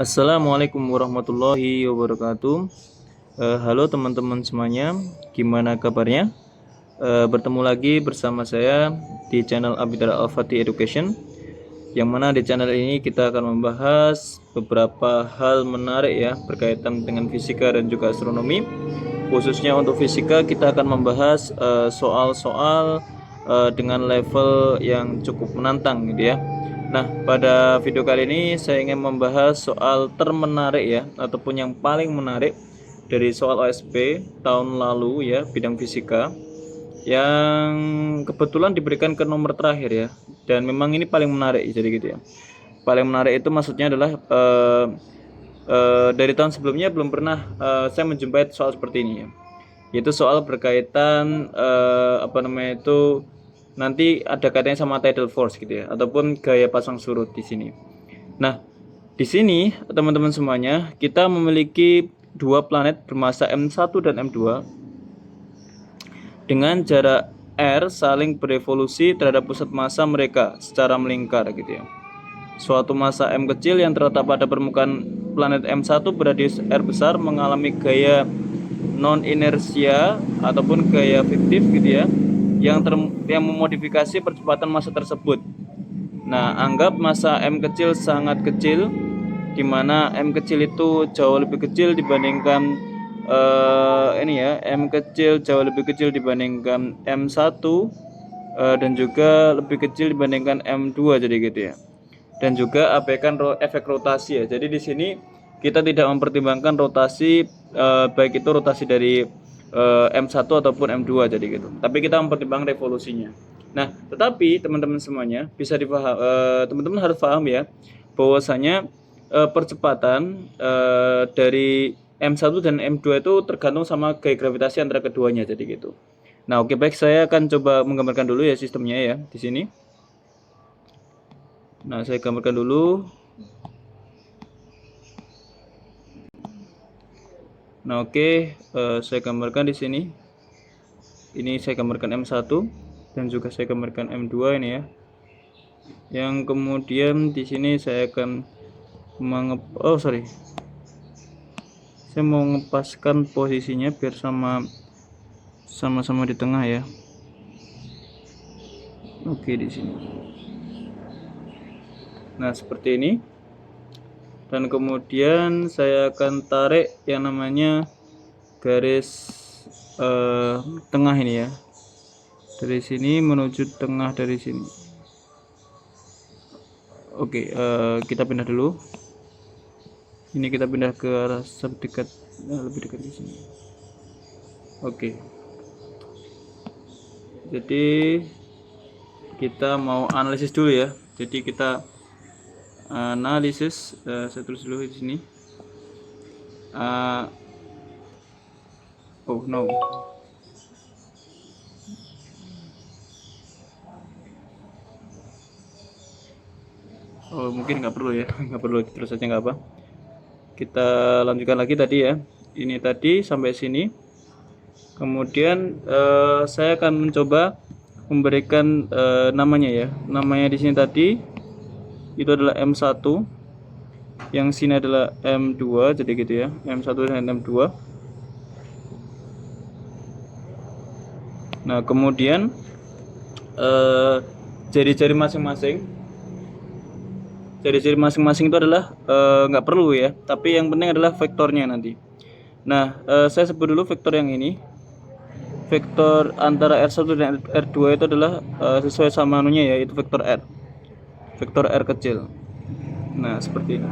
Assalamualaikum warahmatullahi wabarakatuh. Halo teman-teman semuanya, gimana kabarnya? Bertemu lagi bersama saya di channel Abidara Al-Fatih Education, yang mana di channel ini kita akan membahas beberapa hal menarik ya berkaitan dengan fisika dan juga astronomi. Khususnya untuk fisika kita akan membahas soal-soal dengan level yang cukup menantang gitu ya. Nah, pada video kali ini saya ingin membahas soal termenarik ya, ataupun yang paling menarik dari soal OSP tahun lalu ya, bidang fisika, yang kebetulan diberikan ke nomor terakhir ya. Dan memang ini paling menarik, jadi gitu ya. Paling menarik itu maksudnya adalah dari tahun sebelumnya belum pernah saya menjumpai soal seperti ini ya. Yaitu soal berkaitan nanti ada kaitannya sama tidal force gitu ya, ataupun gaya pasang surut di sini. Nah, di sini teman-teman semuanya, kita memiliki dua planet bermasa M1 dan M2 dengan jarak R saling berevolusi terhadap pusat massa mereka secara melingkar gitu ya. Suatu massa M kecil yang terletak pada permukaan planet M1 beradius R besar mengalami gaya non inersia ataupun gaya fiktif gitu ya, yang memodifikasi percepatan massa tersebut. Nah, anggap massa M kecil sangat kecil, di mana M kecil itu jauh lebih kecil dibandingkan M kecil jauh lebih kecil dibandingkan M1 dan juga lebih kecil dibandingkan M2, jadi gitu ya. Dan juga abaikan efek rotasi ya. Jadi di sini kita tidak mempertimbangkan rotasi baik itu rotasi dari M1 ataupun M2, jadi gitu. Tapi kita mempertimbangkan revolusinya. Nah, tetapi teman-teman semuanya bisa dipaham, teman-teman harus paham ya, bahwasanya percepatan dari M1 dan M2 itu tergantung sama gaya gravitasi antara keduanya, jadi gitu. Nah, oke, baik, saya akan coba menggambarkan dulu ya sistemnya ya di sini. Nah, saya gambarkan dulu. Nah, oke, saya gambarkan di sini. Ini saya gambarkan M1 dan juga saya gambarkan M2 ini ya. Yang kemudian di sini saya akan saya mau ngepaskan posisinya biar sama-sama di tengah ya. Oke, di sini. Nah, seperti ini. Dan kemudian saya akan tarik yang namanya garis tengah ini ya, dari sini menuju tengah dari sini. Oke, kita pindah dulu. Ini kita pindah ke arah lebih dekat di sini. Oke. Jadi kita mau analisis dulu ya. Jadi kita analisis, saya tulis dulu di sini. Oh no. Oh, mungkin nggak perlu ya, nggak perlu, terus saja nggak apa. Kita lanjutkan lagi tadi ya. Ini tadi sampai sini. Kemudian saya akan mencoba memberikan namanya ya. Namanya di sini tadi itu adalah M1, yang sini adalah M2, jadi gitu ya. M1 dan M2. Nah, kemudian jari-jari masing-masing itu adalah nggak perlu ya, tapi yang penting adalah vektornya nanti. Nah, saya sebut dulu vektor yang ini. Vektor antara R1 dan R2 itu adalah sesuai sama anunya ya, itu vektor R. Vektor R kecil. Nah, seperti ini.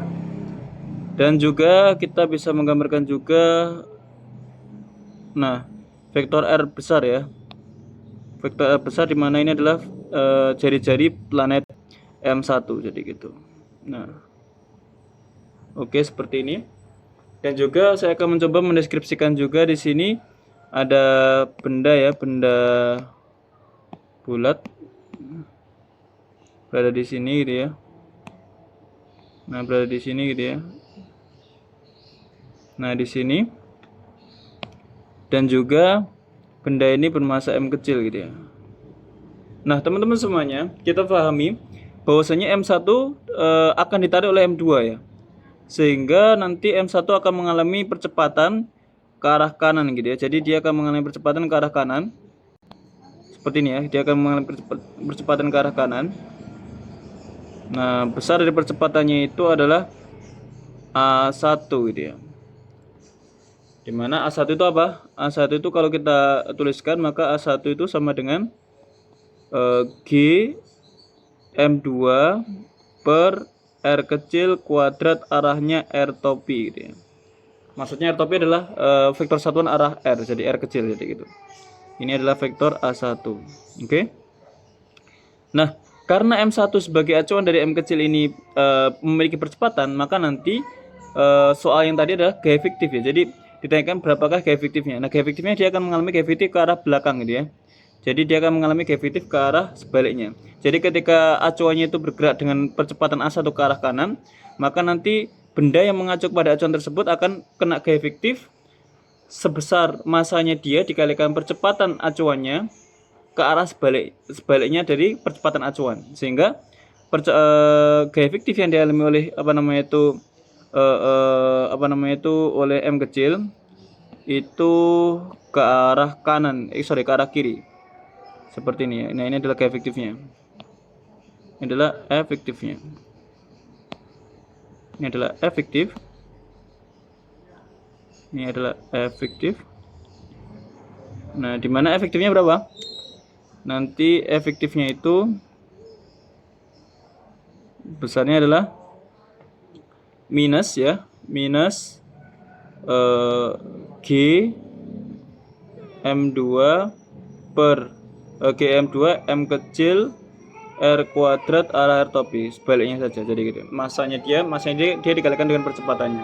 Dan juga kita bisa menggambarkan juga, nah, vektor R besar ya. Vektor R besar di mana ini adalah jari-jari planet M1, jadi gitu. Nah, oke, seperti ini. Dan juga saya akan mencoba mendeskripsikan juga di sini ada benda ya, benda bulat berada di sini gitu ya. Nah, berada di sini gitu ya. Nah, di sini. Dan juga benda ini bermassa M kecil gitu ya. Nah, teman-teman semuanya, kita pahami bahwasanya M1 akan ditarik oleh M2 ya. sehingga nanti M1 akan mengalami percepatan ke arah kanan gitu ya. Jadi dia akan mengalami percepatan ke arah kanan seperti ini ya, dia akan mengalami percepatan ke arah kanan. Nah, besar dari percepatannya itu adalah A1 gitu ya. Dimana A1 itu apa? A1 itu kalau kita tuliskan maka A1 itu sama dengan G M2 per R kecil kuadrat arahnya R topi gitu ya. Maksudnya R topi adalah vektor satuan arah R, jadi R kecil jadi gitu. Ini adalah vektor A1. Oke. Nah, karena M1 sebagai acuan dari M kecil ini memiliki percepatan, maka nanti soal yang tadi adalah gaya fiktif ya. Jadi ditanyakan berapakah gaya fiktifnya. Nah, gaya fiktifnya dia akan mengalami gaya fiktif ke arah belakang gitu ya. Jadi dia akan mengalami gaya fiktif ke arah sebaliknya. Jadi ketika acuannya itu bergerak dengan percepatan A1 ke arah kanan, maka nanti benda yang mengacu pada acuan tersebut akan kena gaya fiktif sebesar masanya dia dikalikan percepatan acuannya ke arah sebaliknya dari percepatan acuan, sehingga gaya fiktif yang dialami oleh oleh M kecil itu ke arah kanan, ke arah kiri seperti ini ya. Nah, ini adalah gaya fiktifnya. Ini adalah efektifnya. Ini adalah efektif. Ini adalah efektif. Nah, di mana efektifnya berapa? Nanti efektifnya itu besarnya adalah minus ya, minus G M2 per G M2 M kecil R kuadrat arah R topi, sebaliknya saja. Jadi gitu. Masanya dia dikalikan dengan percepatannya.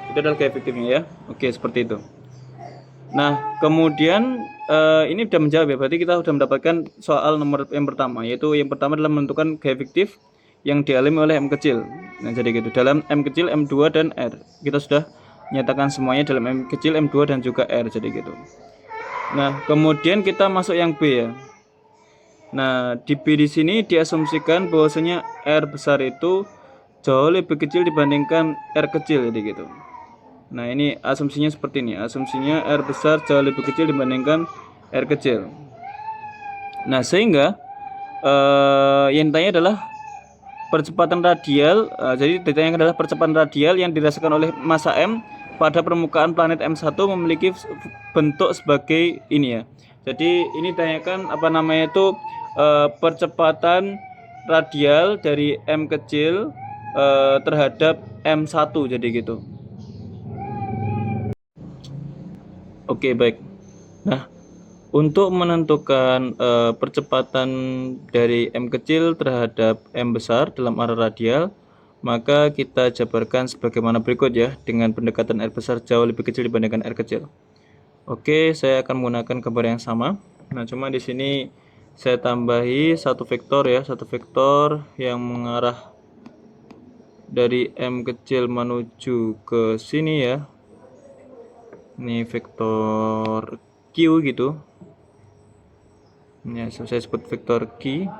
Itu adalah gaya efektifnya ya. Oke, seperti itu. Nah, kemudian ini sudah menjawab ya. Berarti kita sudah mendapatkan soal nomor yang pertama, yaitu yang pertama adalah menentukan gaya fiktif yang dialami oleh M kecil. Nah, jadi gitu. Dalam M kecil, M2 dan R. Kita sudah nyatakan semuanya dalam M kecil, M2 dan juga R, jadi gitu. Nah, kemudian kita masuk yang B ya. Nah, di B di sini diasumsikan bahwasanya R besar itu jauh lebih kecil dibandingkan R kecil, jadi gitu. Nah, ini asumsinya seperti ini. Asumsinya R besar jauh lebih kecil dibandingkan R kecil. Nah, sehingga yang ditanya adalah percepatan radial. Jadi ditanyakan adalah percepatan radial yang dirasakan oleh massa M pada permukaan planet M1 memiliki bentuk sebagai ini ya. Jadi ini ditanyakan percepatan radial dari M kecil terhadap M1, jadi gitu. Oke, baik. Nah, untuk menentukan percepatan dari M kecil terhadap M besar dalam arah radial, maka kita jabarkan sebagaimana berikut ya, dengan pendekatan R besar jauh lebih kecil dibandingkan R kecil. Oke, saya akan menggunakan gambar yang sama. Nah, cuma di sini saya tambahi satu vektor ya, satu vektor yang mengarah dari M kecil menuju ke sini ya. Ini vektor Q gitu. Ini saya sebut vektor Q.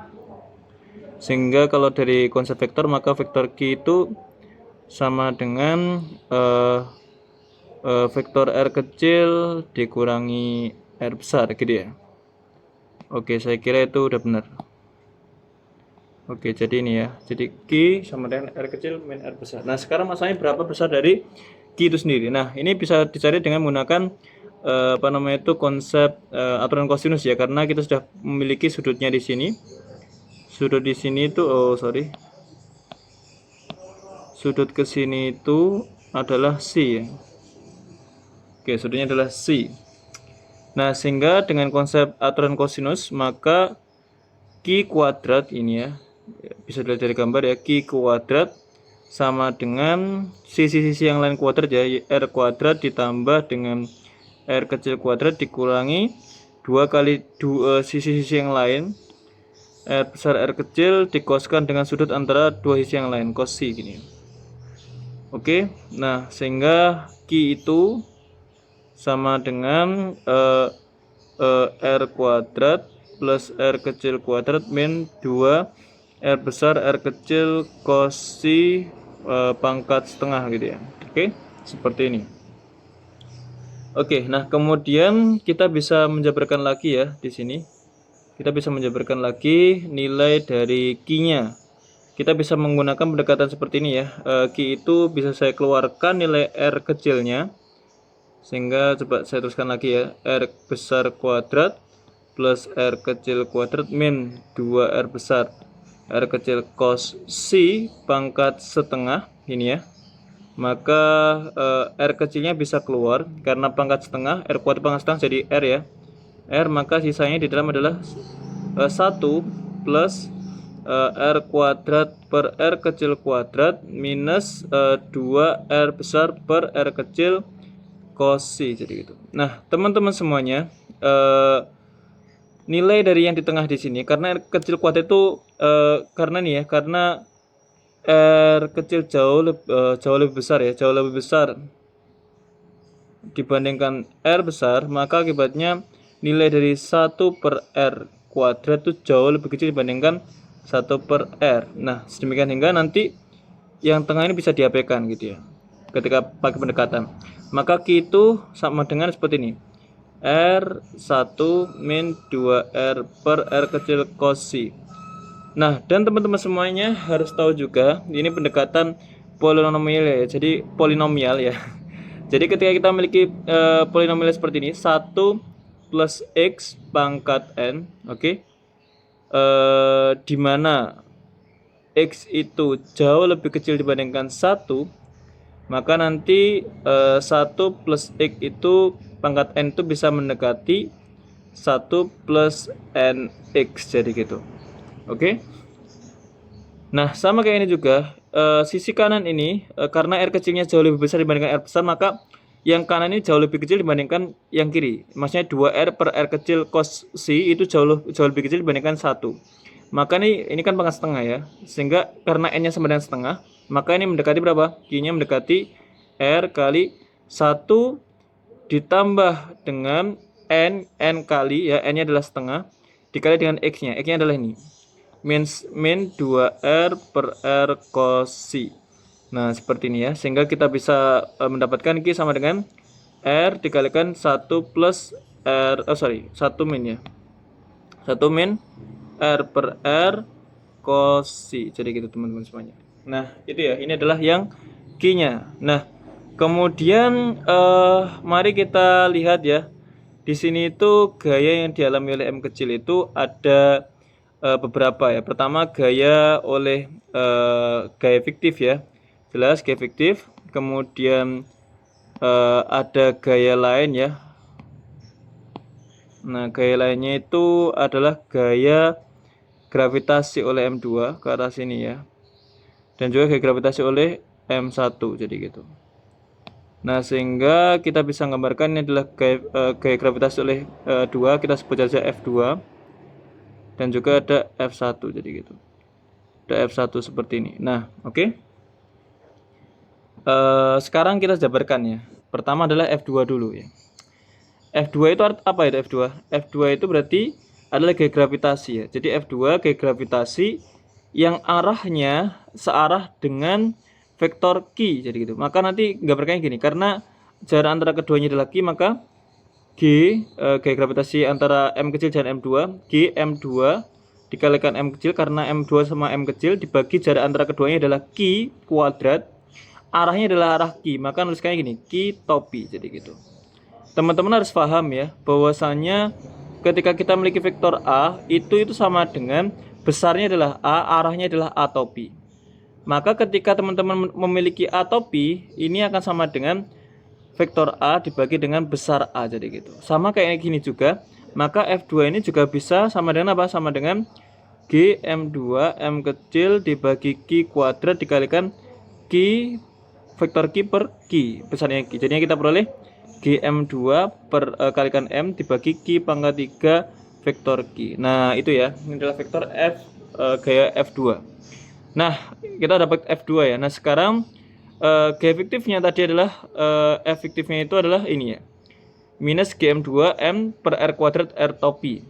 Sehingga kalau dari konsep vektor, maka vektor Q itu sama dengan vektor R kecil dikurangi R besar gitu ya. Oke, saya kira itu udah benar. Oke, jadi ini ya. Jadi Q sama dengan R kecil min R besar. Nah, sekarang masalahnya berapa besar dari Q itu sendiri. Nah, ini bisa dicari dengan menggunakan konsep aturan kosinus ya, karena kita sudah memiliki sudutnya di sini. Sudut di sini itu sudut ke sini itu adalah C ya. Oke, sudutnya adalah C. Nah, sehingga dengan konsep aturan kosinus, maka Q kuadrat ini ya, bisa dilihat dari gambar ya, Q kuadrat sama dengan sisi-sisi yang lain kuadrat ya, R kuadrat ditambah dengan R kecil kuadrat dikurangi 2 kali sisi-sisi yang lain, R besar R kecil dikoskan dengan sudut antara dua sisi yang lain, cos C gini. Oke, nah sehingga Q itu sama dengan R kuadrat plus R kecil kuadrat min 2 R besar R kecil cos C pangkat setengah gitu ya. Oke, seperti ini. Oke, nah kemudian kita bisa menjabarkan lagi ya di sini. Kita bisa menjabarkan lagi nilai dari Q-nya. Kita bisa menggunakan pendekatan seperti ini ya. Q itu bisa saya keluarkan nilai R kecilnya. Sehingga coba saya teruskan lagi ya. R besar kuadrat plus R kecil kuadrat min 2R besar R kecil cos C pangkat setengah ini ya. Maka R kecilnya bisa keluar karena pangkat setengah, R kuadrat pangkat setengah jadi R ya. R, maka sisanya di dalam adalah 1 plus R kuadrat per R kecil kuadrat minus 2R besar per R kecil cos C, jadi gitu. Nah, teman-teman semuanya, nilai dari yang di tengah di sini karena R kecil kuadrat itu karena nih ya, karena R kecil jauh lebih besar ya, jauh lebih besar dibandingkan R besar, maka akibatnya nilai dari 1 per R kuadrat itu jauh lebih kecil dibandingkan 1 per R. Nah, sedemikian hingga nanti yang tengah ini bisa diabaikan gitu ya ketika pakai pendekatan. Maka Q itu sama dengan seperti ini, R1 min 2R per R kecil cos C. Nah, dan teman-teman semuanya harus tahu juga ini pendekatan polinomial ya. Jadi polinomial ya. Jadi ketika kita memiliki polinomial seperti ini, 1 plus X pangkat N, oke. Di mana X itu jauh lebih kecil dibandingkan 1, maka nanti 1 plus X itu pangkat N itu bisa mendekati 1 plus NX, jadi gitu. Oke. Nah, sama kayak ini juga, sisi kanan ini karena R kecilnya jauh lebih besar dibandingkan R besar, maka yang kanan ini jauh lebih kecil dibandingkan yang kiri. Maksudnya 2R per R kecil cos C itu jauh lebih kecil dibandingkan 1. Maka ini kan pangkat setengah ya. Sehingga karena N-nya sama dengan setengah, maka ini mendekati berapa? Q-nya mendekati R kali 1 ditambah dengan N kali ya, N-nya adalah setengah, dikali dengan X-nya. X-nya adalah ini, min 2R per R cos C. Nah, seperti ini ya. Sehingga kita bisa mendapatkan Q sama dengan R dikalikan 1 plus R, 1 min ya. 1 min R per R cos C. Jadi gitu teman-teman semuanya. Nah, itu ya. Ini adalah yang Q-nya. Nah, kemudian mari kita lihat ya. Di sini itu gaya yang dialami oleh M kecil itu ada beberapa ya. Pertama gaya oleh gaya fiktif ya. Jelas gaya fiktif. Kemudian ada gaya lain ya. Nah, gaya lainnya itu adalah gaya gravitasi oleh M2 ke arah sini ya. Dan juga gaya gravitasi oleh M1, jadi gitu. Nah, sehingga kita bisa menggambarkan ini adalah gaya gravitasi oleh 2, kita sebut saja F2. Dan juga ada F1, jadi gitu. Ada F1 seperti ini. Nah, oke. Sekarang kita jabarkan ya. Pertama adalah F2 dulu ya. F2 itu apa itu F2? F2 itu berarti adalah gaya gravitasi ya. Jadi F2 gaya gravitasi yang arahnya searah dengan vektor Q, jadi gitu. Maka nanti gambarkannya gini, karena jarak antara keduanya adalah Q, maka G gaya gravitasi antara M kecil dan M2, G M2 dikalikan M kecil, karena M2 sama M kecil dibagi jarak antara keduanya adalah Q kuadrat, arahnya adalah arah Q, maka nuliskannya gini, Q topi, jadi gitu. Teman-teman harus paham ya, bahwasannya ketika kita memiliki vektor A, itu sama dengan besarnya adalah A, arahnya adalah A topi. Maka ketika teman-teman memiliki A topi, ini akan sama dengan vektor A dibagi dengan besar A, jadi gitu. Sama kayak gini juga, maka F2 ini juga bisa sama dengan apa? Sama dengan G M2 M kecil dibagi Q kuadrat dikalikan Q vektor Q per Q, besarnya Q. Jadinya kita peroleh GM2 per kalikan M dibagi Q pangkat 3 vektor Q. Nah, itu ya. Ini adalah vektor F gaya F2. Nah, kita dapat F2 ya. Nah, sekarang gaya fiktifnya tadi adalah F fiktifnya itu adalah ini ya. Minus GM2 M per R kuadrat R topi.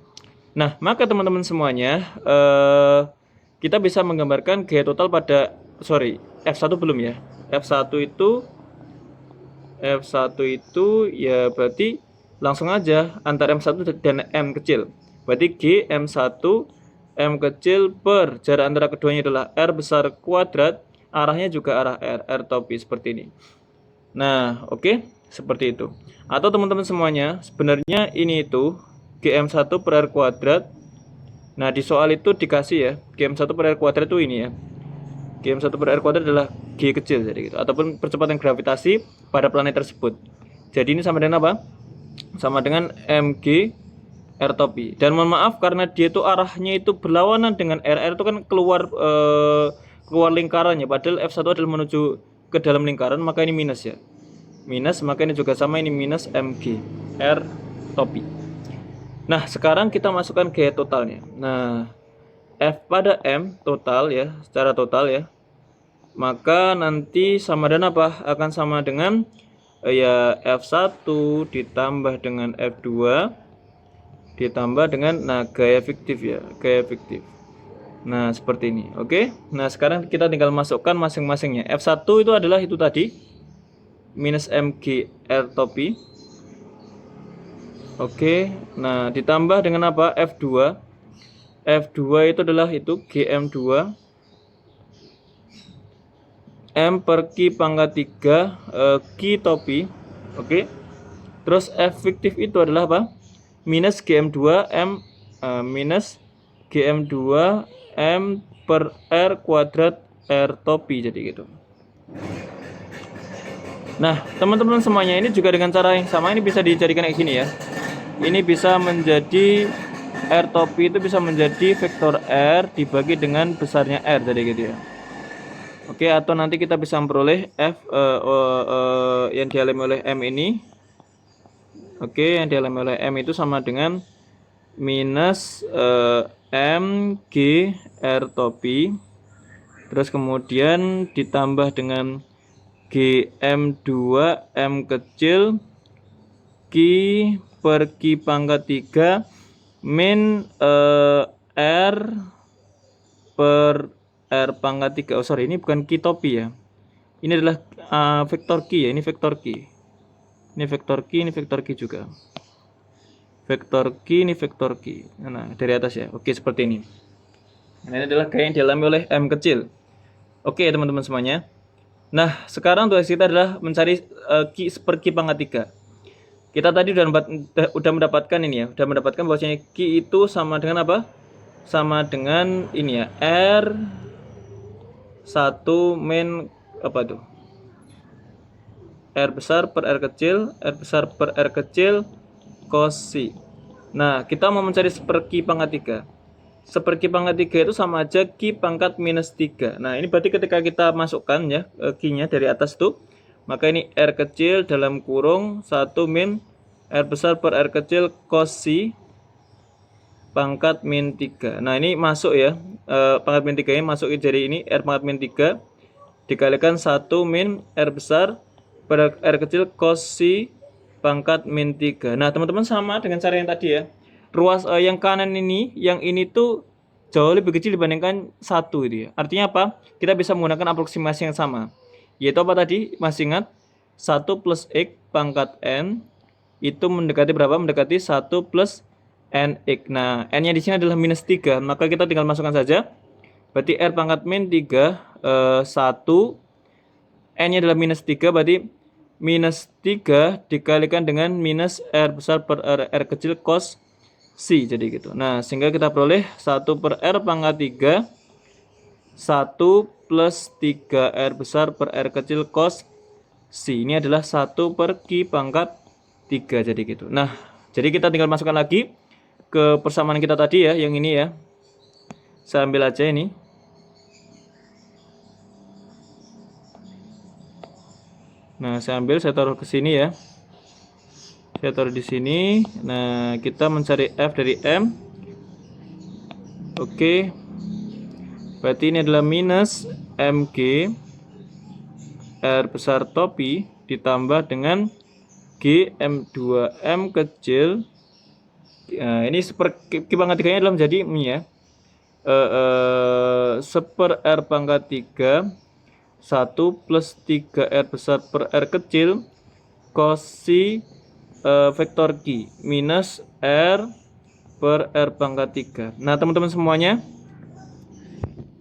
Nah, maka teman-teman semuanya kita bisa menggambarkan gaya total pada sorry, F1 belum ya. F1 itu ya berarti langsung aja antara M1 dan M kecil. Berarti G M1 M kecil per jarak antara keduanya adalah R besar kuadrat, arahnya juga arah R topi seperti ini. Nah, oke, seperti itu. Atau teman-teman semuanya, sebenarnya ini itu GM1 per R kuadrat. Nah, di soal itu dikasih ya, GM1 per R kuadrat itu ini ya. GM1 per R kuadrat adalah G kecil jadi gitu, ataupun percepatan gravitasi pada planet tersebut. Jadi ini sama dengan apa? Sama dengan mg R topi. Dan mohon maaf karena dia itu arahnya itu berlawanan dengan R itu kan keluar lingkarannya, padahal F1 adalah menuju ke dalam lingkaran, maka ini minus ya. Minus, maka ini juga sama, ini minus mg R topi. Nah, sekarang kita masukkan gaya totalnya. Nah, F pada M total ya, secara total ya. Maka nanti sama dengan apa? Akan sama dengan ya F1 ditambah dengan F2 ditambah dengan gaya fiktif ya, gaya fiktif. Nah, seperti ini. Oke. Nah, sekarang kita tinggal masukkan masing-masingnya. F1 itu adalah itu tadi minus mg R topi. Oke. Nah, ditambah dengan apa? F2. F2 itu adalah itu GM2 M per Q pangkat 3 Q topi. Oke. Terus F fiktif itu adalah apa? Minus GM2 M minus GM2 M per R kuadrat R topi, jadi gitu. Nah, teman-teman semuanya, ini juga dengan cara yang sama, ini bisa dijadikan kayak gini ya. Ini bisa menjadi R topi itu bisa menjadi vektor R dibagi dengan besarnya R, jadi gitu ya. Oke, atau nanti kita bisa memperoleh F yang dialami oleh M ini. Oke, yang dialami oleh M itu sama dengan minus mg R topi. Terus kemudian ditambah dengan GM2 M kecil Q per Q pangkat 3 min R per R pangkat 3. Oh sorry, ini bukan Q topi ya. Ini adalah vektor Q ya, ini vektor Q. Ini vektor Q, ini vektor Q juga. Vektor Q, ini vektor Q. Nah, dari atas ya. Oke, seperti ini. Nah, ini adalah gaya yang dialami oleh M kecil. Oke, teman-teman semuanya. Nah, sekarang tugas kita adalah mencari Q per Q pangkat 3. Kita tadi udah mendapatkan ini ya. Udah mendapatkan bahwasanya Q itu sama dengan apa? Sama dengan ini ya. R1 min apa tuh? R besar per R kecil, R besar per R kecil, cos C. Nah, kita mau mencari seperki pangkat 3. Seperki pangkat 3 itu sama aja Q pangkat minus 3. Nah, ini berarti ketika kita masukkan ya Q-nya dari atas tuh, maka ini R kecil dalam kurung 1 min R besar per R kecil cos C pangkat min 3. Nah, ini masuk ya. Pangkat min 3 nya masuk dari ini R pangkat min 3 dikalikan 1 min R besar per R kecil cos C pangkat min 3. Nah, teman-teman sama dengan cara yang tadi ya. Ruas yang kanan ini, yang ini tuh jauh lebih kecil dibandingkan 1 itu ya. Artinya apa? Kita bisa menggunakan aproksimasi yang sama. Yaitu apa tadi? Masih ingat? 1 plus X pangkat N itu mendekati berapa? Mendekati 1 plus NX. Nah, N-nya di sini adalah minus 3. Maka kita tinggal masukkan saja. Berarti R pangkat min 3, 1. N-nya adalah minus 3, berarti minus 3 dikalikan dengan minus R besar per R kecil cos C, jadi gitu. Nah, sehingga kita peroleh 1 per R pangkat 3 1 plus 3 R besar per R kecil cos C. Ini adalah 1 per Q pangkat 3, jadi gitu. Nah, jadi kita tinggal masukkan lagi ke persamaan kita tadi ya, yang ini ya. Saya ambil aja ini. Nah, saya ambil, saya taruh ke sini ya. Saya taruh di sini. Nah, kita mencari F dari M. Oke. Berarti ini adalah minus mg R besar topi ditambah dengan GM2M kecil. Nah, ini seperti pangkat 3-nya adalah menjadi ini ya. Seper R pangkat 3 1 plus 3R besar per R kecil cos vektor Q minus R per R pangkat 3. Nah teman-teman semuanya,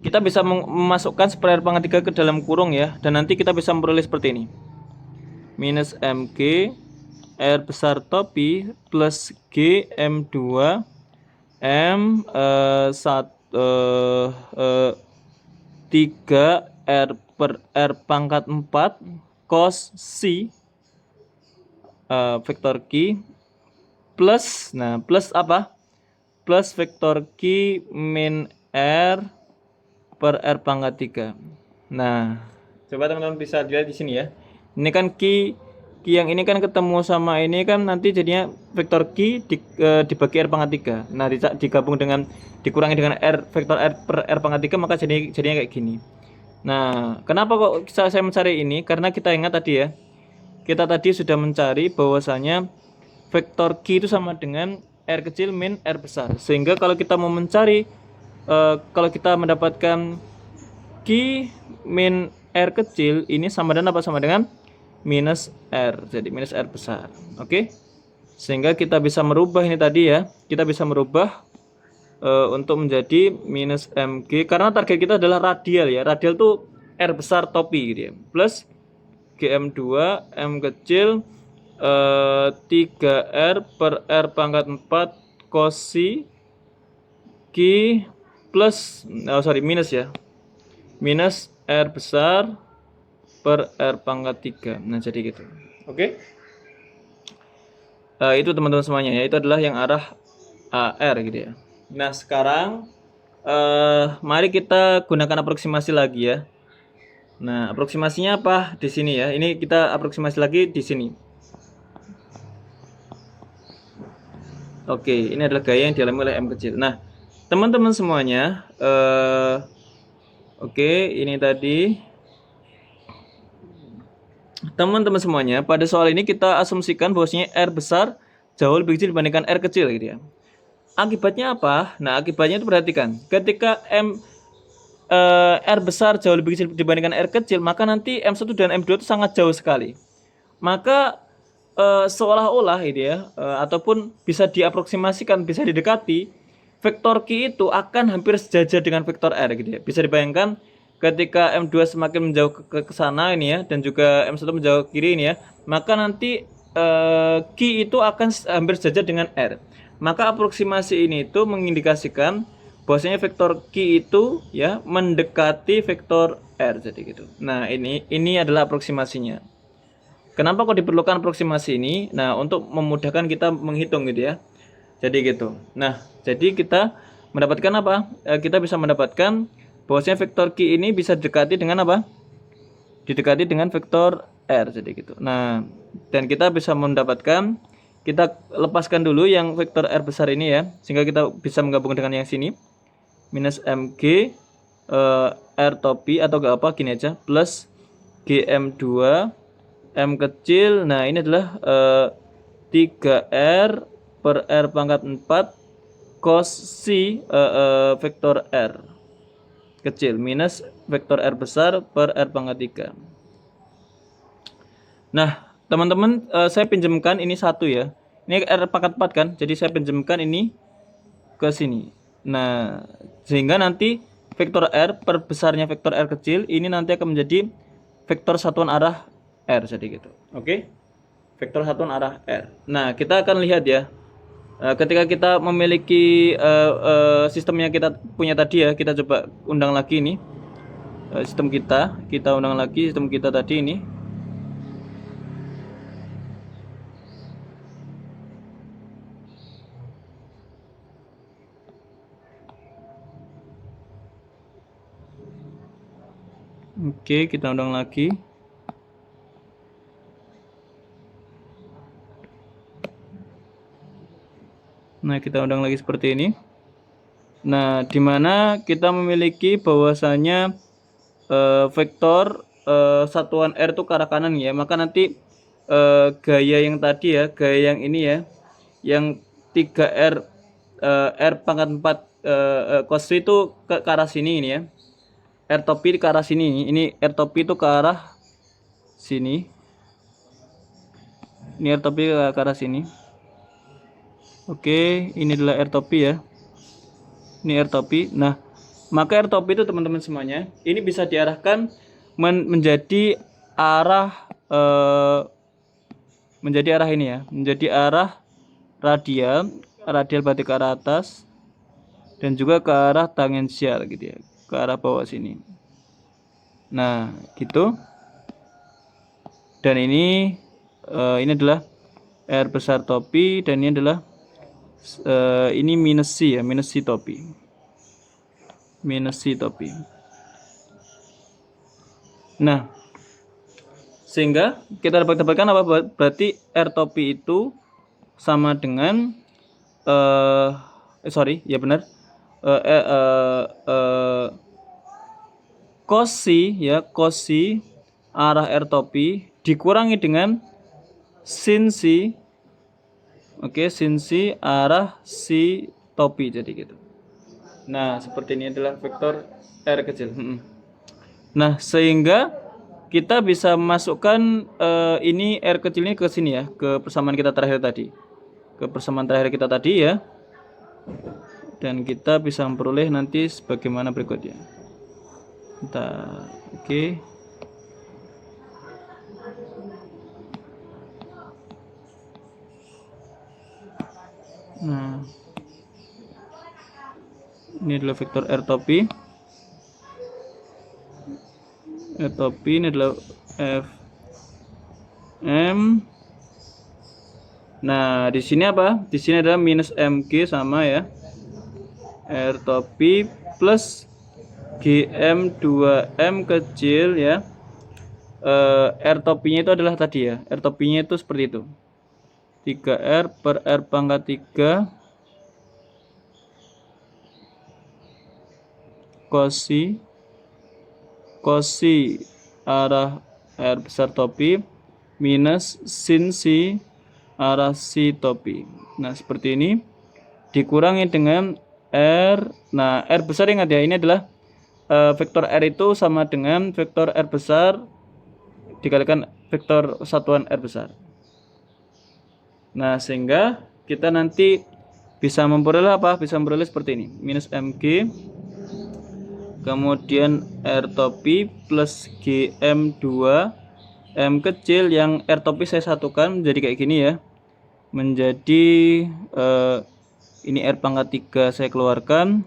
kita bisa memasukkan seper R pangkat 3 ke dalam kurung ya, dan nanti kita bisa memperoleh seperti ini. Minus MG R besar topi plus G M2 M 3 R per R pangkat 4 cos C vektor Q plus, nah plus apa? Plus vektor Q min R per R pangkat 3. Nah, coba teman-teman bisa lihat di sini ya. Ini kan Q yang ini kan ketemu sama ini kan nanti jadinya vektor Q dibagi R pangkat 3. Nah, digabung dengan dikurangi dengan R vektor R per R pangkat 3 maka jadinya kayak gini. Nah, kenapa kok saya mencari ini? Karena kita ingat tadi ya. Kita tadi sudah mencari bahwasanya vektor Q itu sama dengan R kecil min R besar. Sehingga kalau kita mau mencari kalau kita mendapatkan Q min R kecil ini sama dengan apa? Sama dengan minus R. Jadi minus R besar. Oke. Sehingga kita bisa merubah ini tadi ya. Kita bisa merubah untuk menjadi minus MG karena target kita adalah radial ya. Radial tuh R besar topi gitu ya. Plus GM2 M kecil 3R per R pangkat 4 cosi Q plus minus ya. Minus R besar per R pangkat 3. Nah, jadi gitu. Oke. Itu teman-teman semuanya ya. Itu adalah yang arah AR gitu ya. Nah, sekarang mari kita gunakan aproksimasi lagi ya. Nah, aproksimasinya apa di sini ya? Ini kita aproksimasi lagi di sini. Oke, ini adalah gaya yang dialami oleh M kecil. Nah, teman-teman semuanya, oke, ini tadi. Teman-teman semuanya, pada soal ini kita asumsikan bahwasanya R besar jauh lebih kecil dibandingkan R kecil gitu ya. Akibatnya apa? Nah, akibatnya itu perhatikan. Ketika R besar jauh lebih kecil dibandingkan R kecil, maka nanti M1 dan M2 itu sangat jauh sekali. Maka seolah-olah gitu ya, ataupun bisa diaproksimasikan, bisa didekati, vektor Q itu akan hampir sejajar dengan vektor R gitu ya. Bisa dibayangkan ketika M2 semakin menjauh ke sana ini ya, dan juga M1 menjauh ke kiri ini ya, maka nanti Q itu akan hampir sejajar dengan R. Maka aproksimasi ini itu mengindikasikan bahwasanya vektor Q itu ya mendekati vektor R jadi gitu. Nah, ini adalah aproksimasinya. Kenapa kok diperlukan aproksimasi ini? Nah, untuk memudahkan kita menghitung gitu ya. Jadi gitu. Nah, jadi kita mendapatkan apa? Kita bisa mendapatkan bahwasanya vektor Q ini bisa didekati dengan apa? Didekati dengan vektor R jadi gitu. Nah, dan kita bisa mendapatkan, kita lepaskan dulu yang vektor R besar ini ya, sehingga kita bisa menggabung dengan yang sini. Minus MG R topi atau gak apa gini aja plus GM2 M kecil. Nah, ini adalah 3R per R pangkat 4 cos C vektor R kecil minus vektor R besar per R pangkat 3. Nah, teman-teman, saya pinjamkan ini satu ya. Ini R pangkat 4 kan, jadi saya pinjamkan ini ke sini. Nah, sehingga nanti vektor R per besarnya vektor R kecil ini nanti akan menjadi vektor satuan arah R jadi gitu. Oke. Vektor satuan arah R. Nah, kita akan lihat ya. Ketika kita memiliki sistem yang kita punya tadi ya, kita coba undang lagi ini. Sistem kita undang lagi sistem kita tadi ini. Oke, kita undang lagi. Nah, kita undang lagi seperti ini. Nah, di mana kita memiliki bahwasanya vektor satuan R itu ke arah kanan ya, maka nanti gaya yang tadi ya, gaya yang ini ya, yang 3R R pangkat 4 cos itu ke arah sini ini ya. R topi ke arah sini. Ini R topi itu ke arah sini. Ini R topi ke arah sini. Oke, ini adalah R topi ya. Ini R topi. Nah, maka R topi itu teman-teman semuanya, ini bisa diarahkan menjadi arah menjadi arah ini ya, menjadi arah radial berarti ke arah atas, dan juga ke arah tangensial gitu ya, ke arah bawah sini. Nah, gitu. Dan ini adalah R besar topi, dan ini adalah ini minus C ya, minus C topi. Minus C topi. Nah, sehingga kita dapat dapatkan apa? Berarti R topi itu sama dengan ya benar. Kosi ya, kosi arah R topi dikurangi dengan sin C. Oke, sin C arah C topi, jadi gitu. Nah, seperti ini adalah vektor R kecil. Nah, sehingga kita bisa masukkan ini R kecil ini ke sini ya, ke persamaan kita terakhir tadi. Ke persamaan terakhir kita tadi ya. Dan kita bisa memperoleh nanti sebagaimana berikutnya. Bentar. Oke. Nah, ini adalah vektor R topi. R topi ini adalah F M. Nah, di sini apa? Di sini adalah minus MG sama ya. R topi plus GM 2M kecil ya. R topinya itu adalah tadi ya. R topinya itu seperti itu. 3R per R pangkat 3 kosi arah R besar topi minus sin C arah C topi. Nah, seperti ini dikurangi dengan R. Nah, R besar ingat ya, ini adalah vektor R itu sama dengan vektor R besar dikalikan vektor satuan R besar. Nah, sehingga kita nanti bisa memperoleh apa? Bisa memperoleh seperti ini. Minus MG kemudian R topi plus GM 2 M kecil, yang R topi saya satukan menjadi kayak gini ya. Menjadi ini R pangkat 3 saya keluarkan,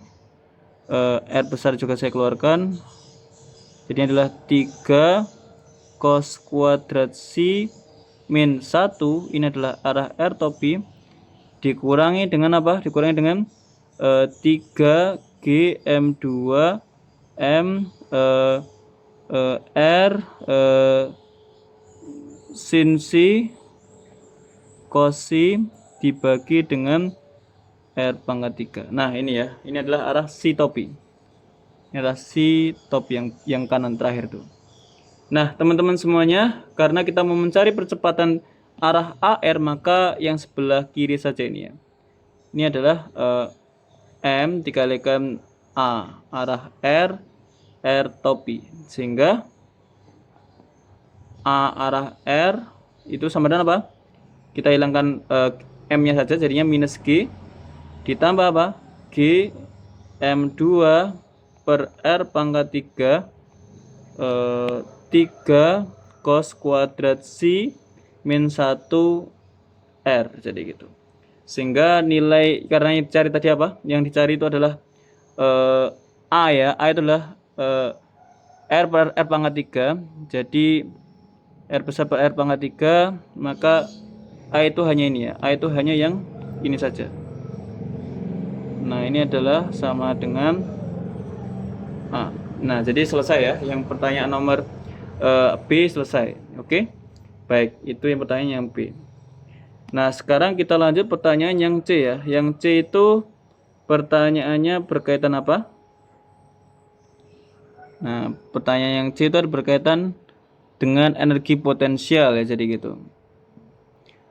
R besar juga saya keluarkan. Jadi ini adalah 3 cos kuadrat C min 1, ini adalah arah R topi, dikurangi dengan apa? Dikurangi dengan 3 GM 2 M R sin C kosi dibagi dengan R pangkat 3. Nah, ini ya, ini adalah arah C topi. Ini adalah C topi yang kanan terakhir tuh. Nah, teman-teman semuanya, karena kita mau mencari percepatan arah AR, maka yang sebelah kiri saja ini ya. Ini adalah M dikalikan A, arah R topi. Sehingga A arah R itu sama dengan apa? Kita hilangkan M-nya saja, jadinya minus G. Ditambah apa? G M2 per R pangkat 3 3 cos kuadrat C min 1 R, jadi gitu. Sehingga nilai, karena yang dicari tadi apa? Yang dicari itu adalah A ya. A itu adalah R per R pangkat 3. Jadi R besar per R pangkat 3, maka A itu hanya ini ya. A itu hanya yang ini saja. Nah, ini adalah sama dengan A. Nah, jadi selesai ya. Yang pertanyaan nomor B selesai. Oke. Baik, itu yang pertanyaan yang B. Nah, sekarang kita lanjut pertanyaan yang C ya. Yang C itu pertanyaannya berkaitan apa? Nah, pertanyaan yang C itu berkaitan dengan energi potensial ya, jadi gitu.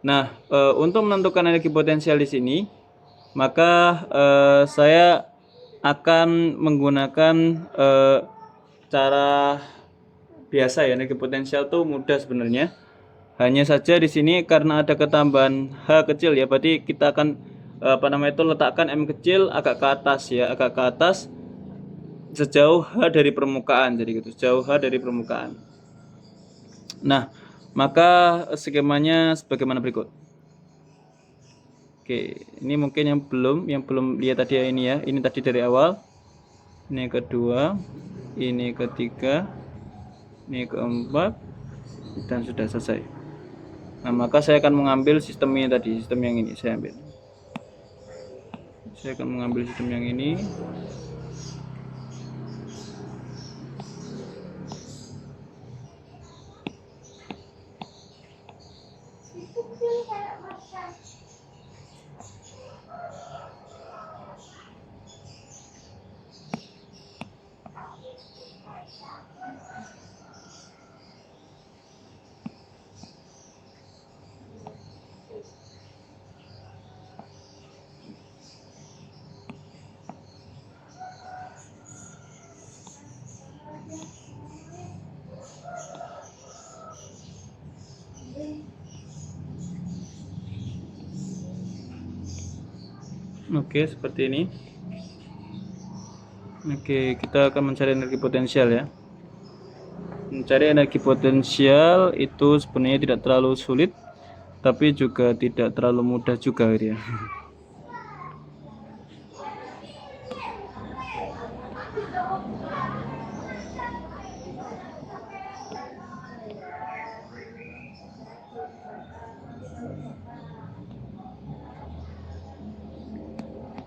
Nah, untuk menentukan energi potensial di sini, maka saya akan menggunakan cara biasa ya, energi potensial tuh mudah sebenarnya. Hanya saja di sini karena ada ketambahan H kecil ya, berarti kita akan letakkan M kecil agak ke atas ya, agak ke atas sejauh H dari permukaan, jadi gitu, sejauh H dari permukaan. Nah, maka skemanya sebagaimana berikut. Oke, ini mungkin yang belum lihat tadi ya, ini tadi dari awal, ini kedua, ini ketiga, ini keempat, dan sudah selesai. Nah, maka saya akan mengambil sistemnya tadi, sistem yang ini saya ambil. Saya akan mengambil sistem yang ini. Oke, seperti ini. Oke, kita akan mencari energi potensial ya. Mencari energi potensial itu sebenarnya tidak terlalu sulit, tapi juga tidak terlalu mudah juga gitu ya.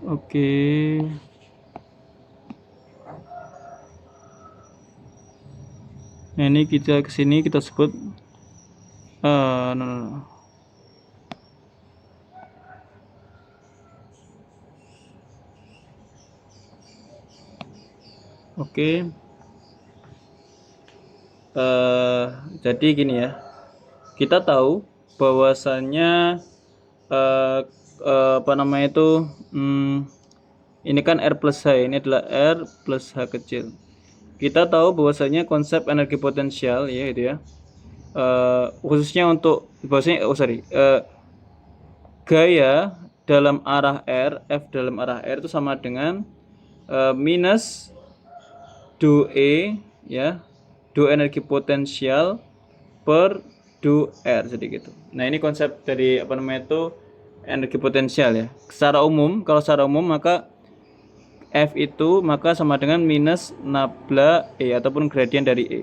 Oke. Nah, ini kita kesini kita sebut no. Oke. Jadi gini ya. Kita tahu bahwasannya ini kan R plus H, ini adalah R plus H kecil. Kita tahu bahwasanya konsep energi potensial ya itu ya, khususnya untuk bahwasanya gaya dalam arah R, F dalam arah R itu sama dengan minus do E ya, do energi potensial per do R, jadi gitu. Nah, ini konsep dari energi potensial ya. Secara umum, kalau secara umum maka F itu maka sama dengan minus nabla E ataupun gradien dari E.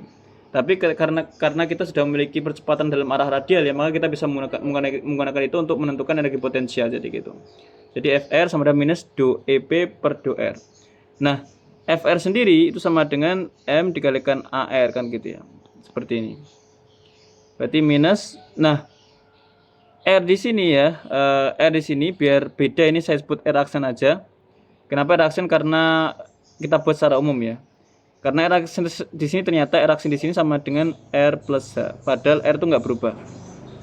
Tapi karena kita sudah memiliki percepatan dalam arah radial ya, maka kita bisa menggunakan itu untuk menentukan energi potensial, jadi gitu. Jadi FR sama dengan minus do EP per do R. Nah, FR sendiri itu sama dengan M dikalikan AR kan gitu ya. Seperti ini. Berarti minus, nah R di sini ya, R di sini biar beda ini saya sebut R aksen aja. Kenapa R aksen? Karena kita buat secara umum ya. Karena R aksen di sini ternyata R aksen di sini sama dengan R plus H. Padahal R itu nggak berubah.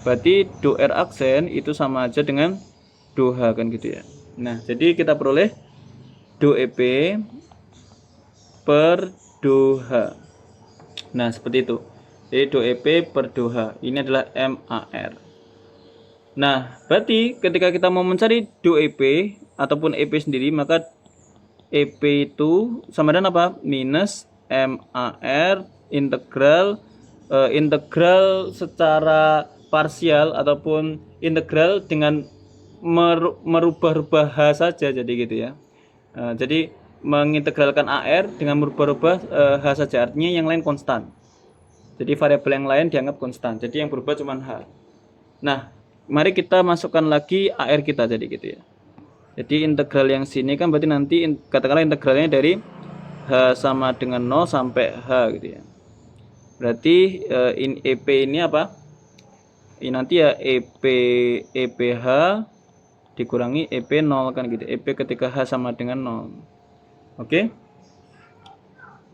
Berarti do R aksen itu sama aja dengan do H kan gitu ya. Nah, jadi kita peroleh do EP per do H. Nah, seperti itu. Jadi do EP per do H. Ini adalah MAR. Nah, berarti ketika kita mau mencari do EP ataupun EP sendiri, maka EP itu sama dengan apa? Minus MAR integral secara parsial ataupun integral dengan merubah-rubah H saja, jadi gitu ya. Jadi mengintegralkan AR dengan merubah-rubah H saja, artinya yang lain konstan. Jadi variabel yang lain dianggap konstan. Jadi yang berubah cuma H. Nah, mari kita masukkan lagi AR kita, jadi gitu ya. Jadi integral yang sini kan berarti nanti katakanlah integralnya dari H sama dengan 0 sampai H gitu ya. Berarti EP ini apa? Ini nanti ya EPH dikurangi EP 0 kan gitu. EP ketika H sama dengan 0. Oke.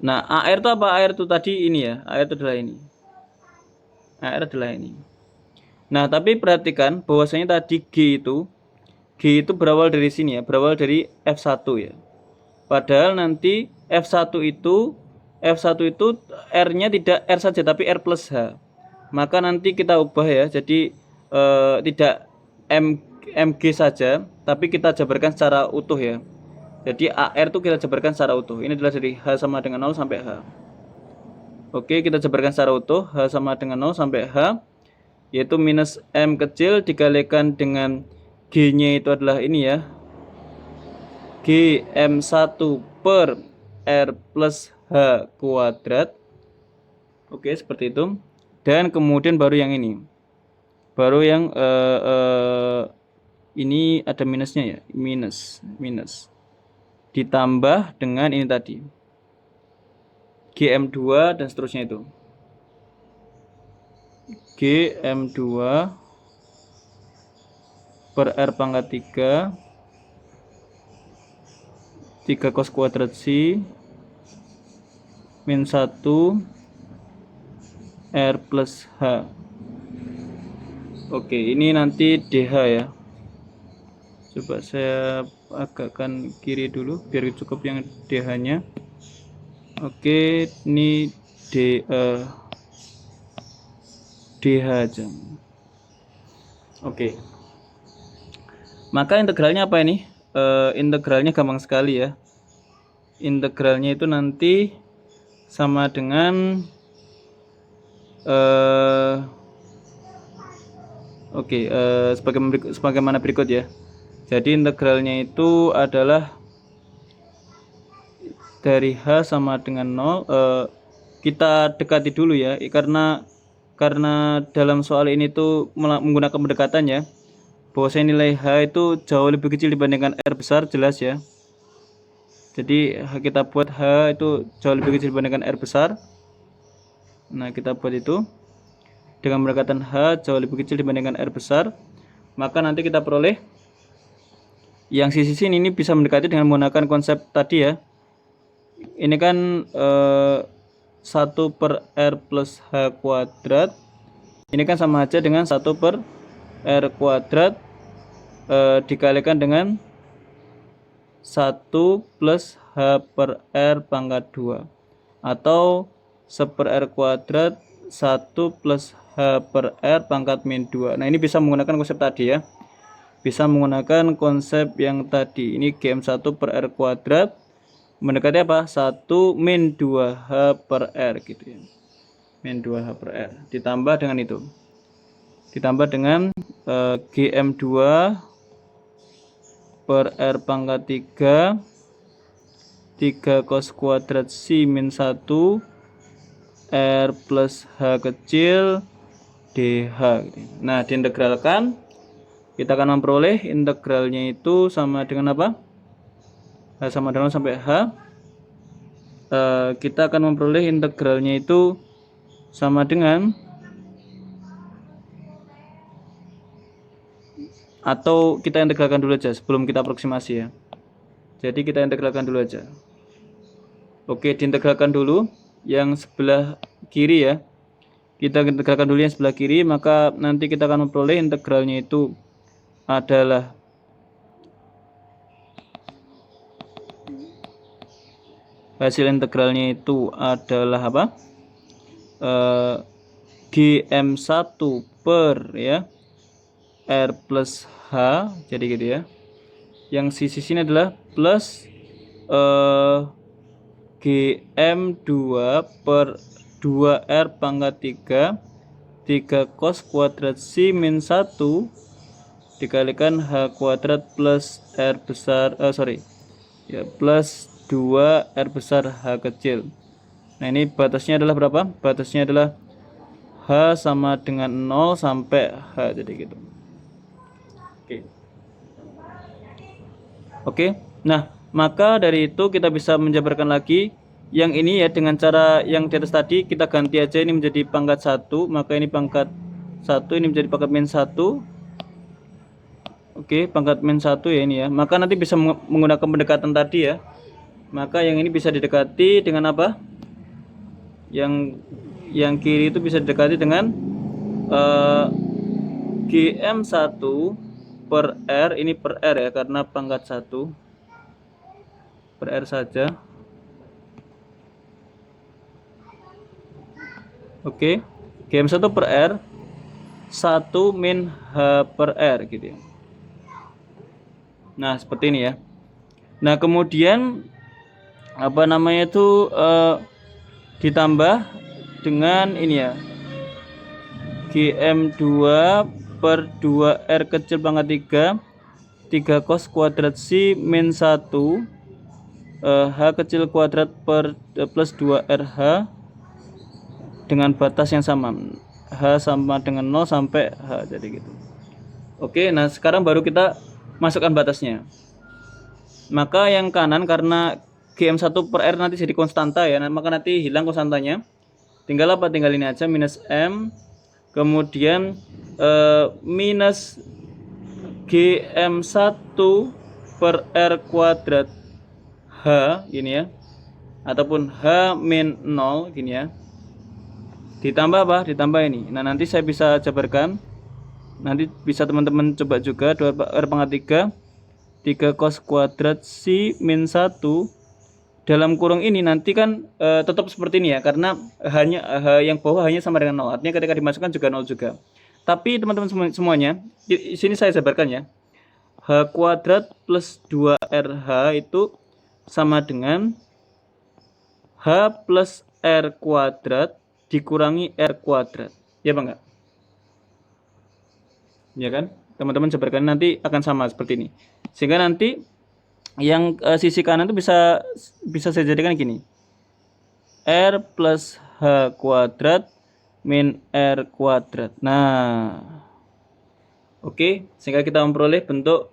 Nah, AR itu apa? AR itu tadi ini ya. AR itu adalah ini. AR adalah ini. Nah, tapi perhatikan bahwasanya tadi G itu berawal dari sini ya, berawal dari F1 ya. Padahal nanti F1 itu F1 itu R-nya tidak R saja tapi R plus H. Maka nanti kita ubah ya, jadi tidak MG saja, tapi kita jabarkan secara utuh ya. Jadi AR itu kita jabarkan secara utuh. Ini adalah dari H sama dengan 0 sampai H. Oke, kita jabarkan secara utuh. H sama dengan 0 sampai H, yaitu minus M kecil dikalikan dengan G-nya itu adalah ini ya, G M1 per R plus H kuadrat. Oke, seperti itu. Dan kemudian baru yang ini. Baru yang ini ada minusnya ya, minus. Ditambah dengan ini tadi. GM2 dan seterusnya itu. GM2 per R pangkat 3 cos kuadrat C min 1 R plus H. Oke, ini nanti DH ya. Coba saya agakkan kiri dulu biar cukup yang DH nya. Oke, ini DH aja. Oke. Maka integralnya apa ini? Integralnya gampang sekali ya. Integralnya itu nanti sama dengan sebagaimana berikut ya. Jadi integralnya itu adalah dari H sama dengan 0. Kita dekati dulu ya, karena dalam soal ini tuh menggunakan pendekatan ya, bahwa nilai H itu jauh lebih kecil dibandingkan R besar, jelas ya. Jadi kita buat H itu jauh lebih kecil dibandingkan R besar. Nah, kita buat itu dengan pendekatan H jauh lebih kecil dibandingkan R besar. Maka nanti kita peroleh yang sisi sini ini bisa mendekati dengan menggunakan konsep tadi ya. Ini kan 1 per R plus H kuadrat. Ini kan sama aja dengan 1 per R kuadrat dikalikan dengan 1 plus H per R pangkat 2. Atau 1 per R kuadrat 1 plus H per R pangkat min 2. Nah, ini bisa menggunakan konsep tadi ya. Bisa menggunakan konsep yang tadi. Ini GM1 per R kuadrat mendekati apa? 1 min 2H per R gitu ya. Min 2H per R. Ditambah dengan itu. Ditambah dengan GM2 per R pangkat 3 cos kuadrat C min 1 R plus H kecil DH gitu. Nah, diintegralkan kita akan memperoleh integralnya itu sama dengan apa? H sama dengan sampai H. Kita akan memperoleh integralnya itu sama dengan, atau kita integralkan dulu aja sebelum kita aproksimasi ya. Jadi kita integralkan dulu aja. Oke, diintegralkan dulu yang sebelah kiri ya. Kita integralkan dulu yang sebelah kiri, maka nanti kita akan memperoleh integralnya itu adalah hasil integralnya itu adalah apa? GM1 per ya R plus H, jadi gitu ya. Yang sisi sini adalah plus GM2 per 2R pangkat 3 cos kuadrat C min 1 dikalikan H kuadrat plus R besar plus 2 R besar H kecil. Nah, ini batasnya adalah berapa? Batasnya adalah H sama dengan 0 sampai H, jadi gitu. Oke. Nah, maka dari itu kita bisa menjabarkan lagi yang ini ya dengan cara yang di atas tadi. Kita ganti aja ini menjadi pangkat 1, maka ini pangkat 1, ini menjadi pangkat min 1. Oke, pangkat min 1 ya ini ya. Maka nanti bisa menggunakan pendekatan tadi ya. Maka yang ini bisa didekati dengan apa? Yang kiri itu bisa didekati dengan GM1 per R, ini per R ya, karena pangkat 1 per R saja. Oke. GM1 per R 1 min H per R gitu ya. Nah, seperti ini ya. Nah, kemudian apa namanya itu ditambah dengan ini ya. GM2 per 2R kecil pangkat 3 cos kuadrat Si min 1 H kecil kuadrat per plus 2RH dengan batas yang sama, H sama dengan 0 sampai H, jadi gitu. Oke, nah sekarang baru kita masukkan batasnya. Maka yang kanan karena GM1 per R nanti jadi konstanta ya, maka nanti hilang konstantanya. Tinggal apa? Tinggal ini aja, minus M. Kemudian minus GM1 per R kuadrat H gini ya. Ataupun H min 0 gini ya. Ditambah apa? Ditambah ini. Nah, nanti saya bisa jabarkan. Nanti bisa teman-teman coba juga 2R pangkat 3 cos kuadrat Si min 1 dalam kurung ini nanti kan tetap seperti ini ya, karena hanya yang bawah hanya sama dengan 0. Artinya ketika dimasukkan juga 0 juga. Tapi teman-teman semuanya, di sini saya jabarkan ya. H kuadrat plus 2RH itu sama dengan H plus R kuadrat dikurangi R kuadrat. Ya Bang enggak? Ya kan? Teman-teman jabarkan nanti akan sama seperti ini. Sehingga nanti yang sisi kanan itu bisa saya jadikan gini. R plus H kuadrat min R kuadrat. Nah, oke, sehingga kita memperoleh bentuk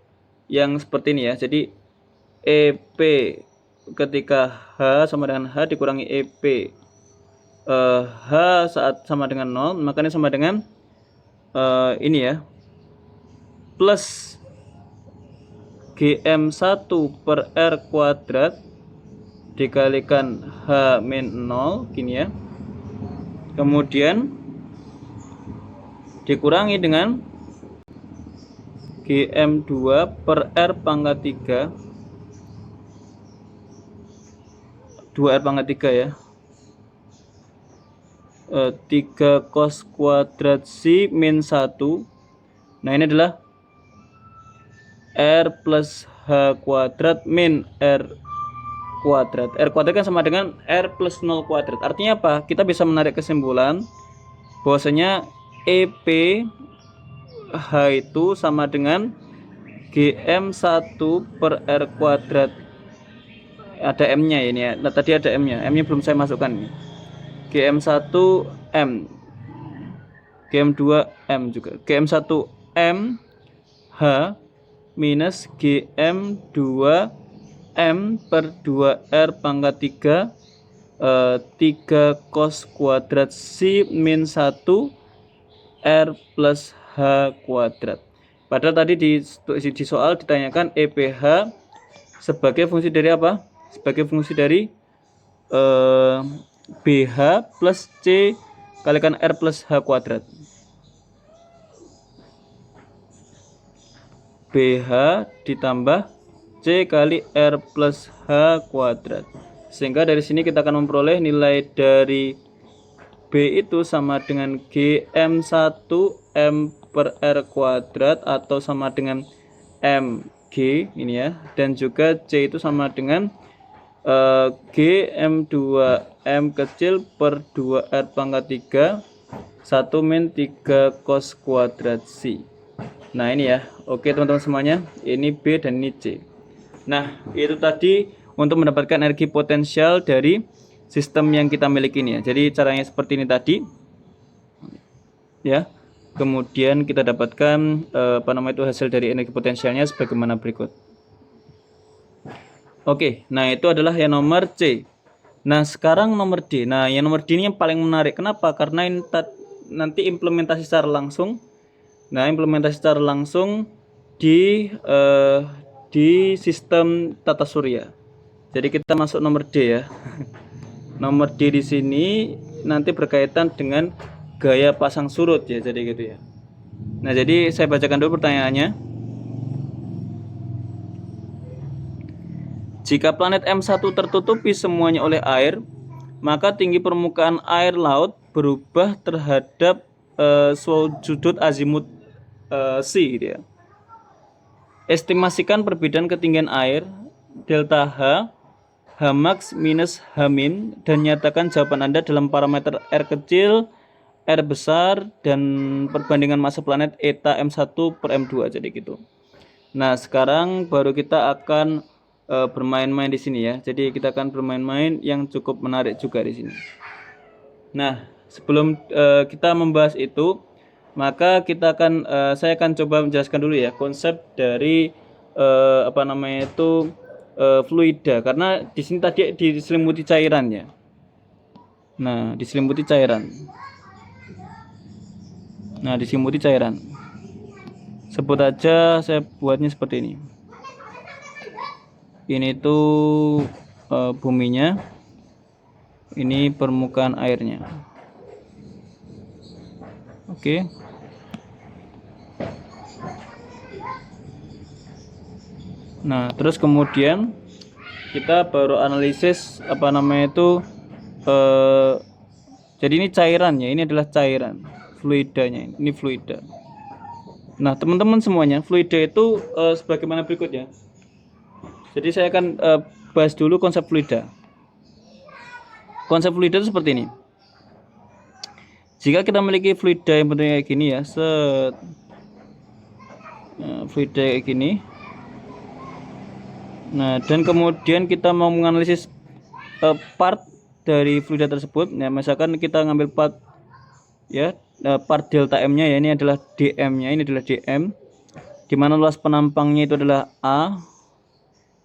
yang seperti ini ya. Jadi EP ketika H sama dengan H dikurangi EP H saat sama dengan 0, makanya sama dengan ini ya, plus GM1 per R kuadrat dikalikan H min 0 gini ya, kemudian dikurangi dengan GM2 per R pangkat 3 2R pangkat 3 ya, 3 cos kuadrat Si min 1. Nah, ini adalah R plus H kuadrat min R kuadrat. R kuadrat kan sama dengan R plus 0 kuadrat. Artinya apa? Kita bisa menarik kesimpulan bahwasanya EP H itu sama dengan GM1 per R kuadrat. Ada M-nya ini ya. Nah, tadi ada M-nya. M-nya belum saya masukkan ini. GM1 M, GM2 M juga, GM1 M H minus GM2 M per 2R pangkat 3 cos kuadrat Si min 1 R plus H kuadrat. Padahal tadi di soal ditanyakan EPH sebagai fungsi dari apa? Sebagai fungsi dari BH plus C kalikan R plus H kuadrat. BH ditambah C kali R plus H kuadrat. Sehingga dari sini kita akan memperoleh nilai dari B itu sama dengan GM1 M per R kuadrat atau sama dengan MG ini ya. Dan juga C itu sama dengan GM2 M kecil per 2R pangkat 3 1 min 3 cos kuadrat Si. Nah, ini ya. Oke teman-teman semuanya, ini B dan ini C. Nah, itu tadi untuk mendapatkan energi potensial dari sistem yang kita miliki ini ya. Jadi caranya seperti ini tadi ya. Kemudian kita dapatkan hasil dari energi potensialnya sebagaimana berikut. Oke, nah itu adalah yang nomor C. Nah, sekarang nomor D. Nah, yang nomor D ini yang paling menarik. Kenapa? Karena ini nanti implementasi secara langsung. Nah, implementasi secara langsung di sistem tata surya. Jadi kita masuk nomor D ya. Nomor D di sini nanti berkaitan dengan gaya pasang surut ya, jadi gitu ya. Nah, jadi saya bacakan dulu pertanyaannya. Jika planet M1 tertutupi semuanya oleh air, maka tinggi permukaan air laut berubah terhadap sudut azimut C gitu ya. Estimasikan perbedaan ketinggian air delta H, H max minus H min, dan nyatakan jawaban Anda dalam parameter R kecil, R besar, dan perbandingan massa planet eta M1 per M2, jadi gitu. Nah, sekarang baru kita akan bermain-main di sini ya. Jadi kita akan bermain-main yang cukup menarik juga di sini. Nah, sebelum kita membahas itu, maka saya akan coba menjelaskan dulu ya konsep dari fluida, karena di sini tadi diselimuti cairan ya. Nah, diselimuti cairan. Sebut aja, saya buatnya seperti ini. Ini tuh buminya. Ini permukaan airnya. Oke. Nah, terus kemudian kita baru analisis jadi ini cairannya, ini adalah cairan, fluidanya, ini fluida. Nah, teman-teman semuanya, fluida itu sebagaimana berikut ya. Jadi saya akan bahas dulu konsep fluida. Konsep fluida itu seperti ini. Jika kita memiliki fluida yang bentuknya kayak gini ya, fluida kayak gini. Nah, dan kemudian kita mau menganalisis part dari fluida tersebut. Nah, misalkan kita ngambil part ya, part delta M-nya ya, ini adalah DM-nya, ini adalah DM, di mana luas penampangnya itu adalah A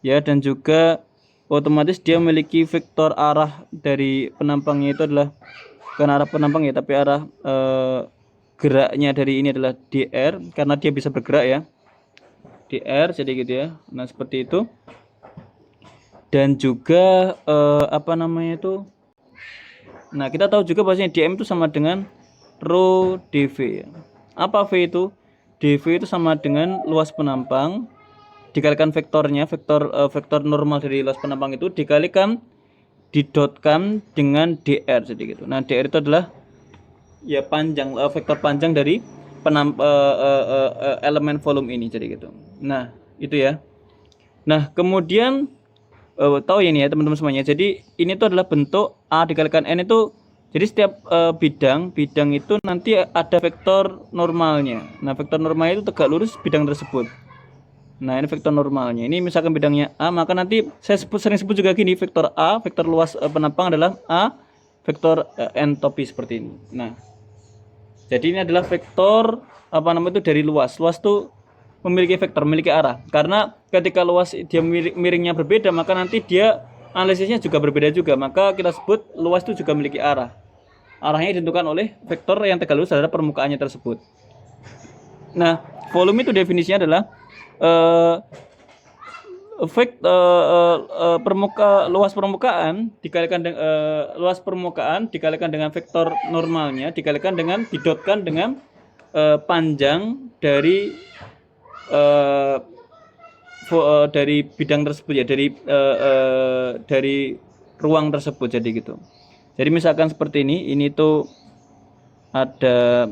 ya, dan juga otomatis dia memiliki vektor arah dari penampangnya itu adalah bukan arah penampang ya, tapi arah geraknya dari ini adalah DR, karena dia bisa bergerak ya, DR, jadi gitu ya. Nah, seperti itu. Dan juga nah, kita tahu juga bahwasanya DM itu sama dengan rho dV ya. Apa V itu? dV itu sama dengan luas penampang dikalikan vektornya, vektor normal dari luas penampang itu didotkan dengan DR, jadi gitu. Nah, DR itu adalah ya panjang, vektor panjang dari elemen volume ini, jadi gitu. Nah, itu ya. Nah, kemudian tahu ya ini ya teman-teman semuanya. Jadi ini tuh adalah bentuk A dikalikan N itu. Jadi setiap bidang itu nanti ada vektor normalnya. Nah, vektor normalnya itu tegak lurus bidang tersebut. Nah, ini vektor normalnya. Ini misalkan bidangnya A, maka nanti saya sering sebut juga gini, vektor A, vektor luas penampang adalah A, vektor entopi seperti ini. Nah, jadi ini adalah vektor dari luas. Luas tuh memiliki vektor, memiliki arah. Karena ketika luas dia miringnya berbeda, maka nanti dia analisisnya juga berbeda juga. Maka kita sebut luas itu juga memiliki arah. Arahnya ditentukan oleh vektor yang tegak lurus terhadap permukaannya tersebut. Nah, volume itu definisinya adalah luas permukaan dikalikan dengan vektor normalnya didotkan dengan panjang dari bidang tersebut ya, dari ruang tersebut, jadi gitu. Jadi misalkan seperti ini tuh ada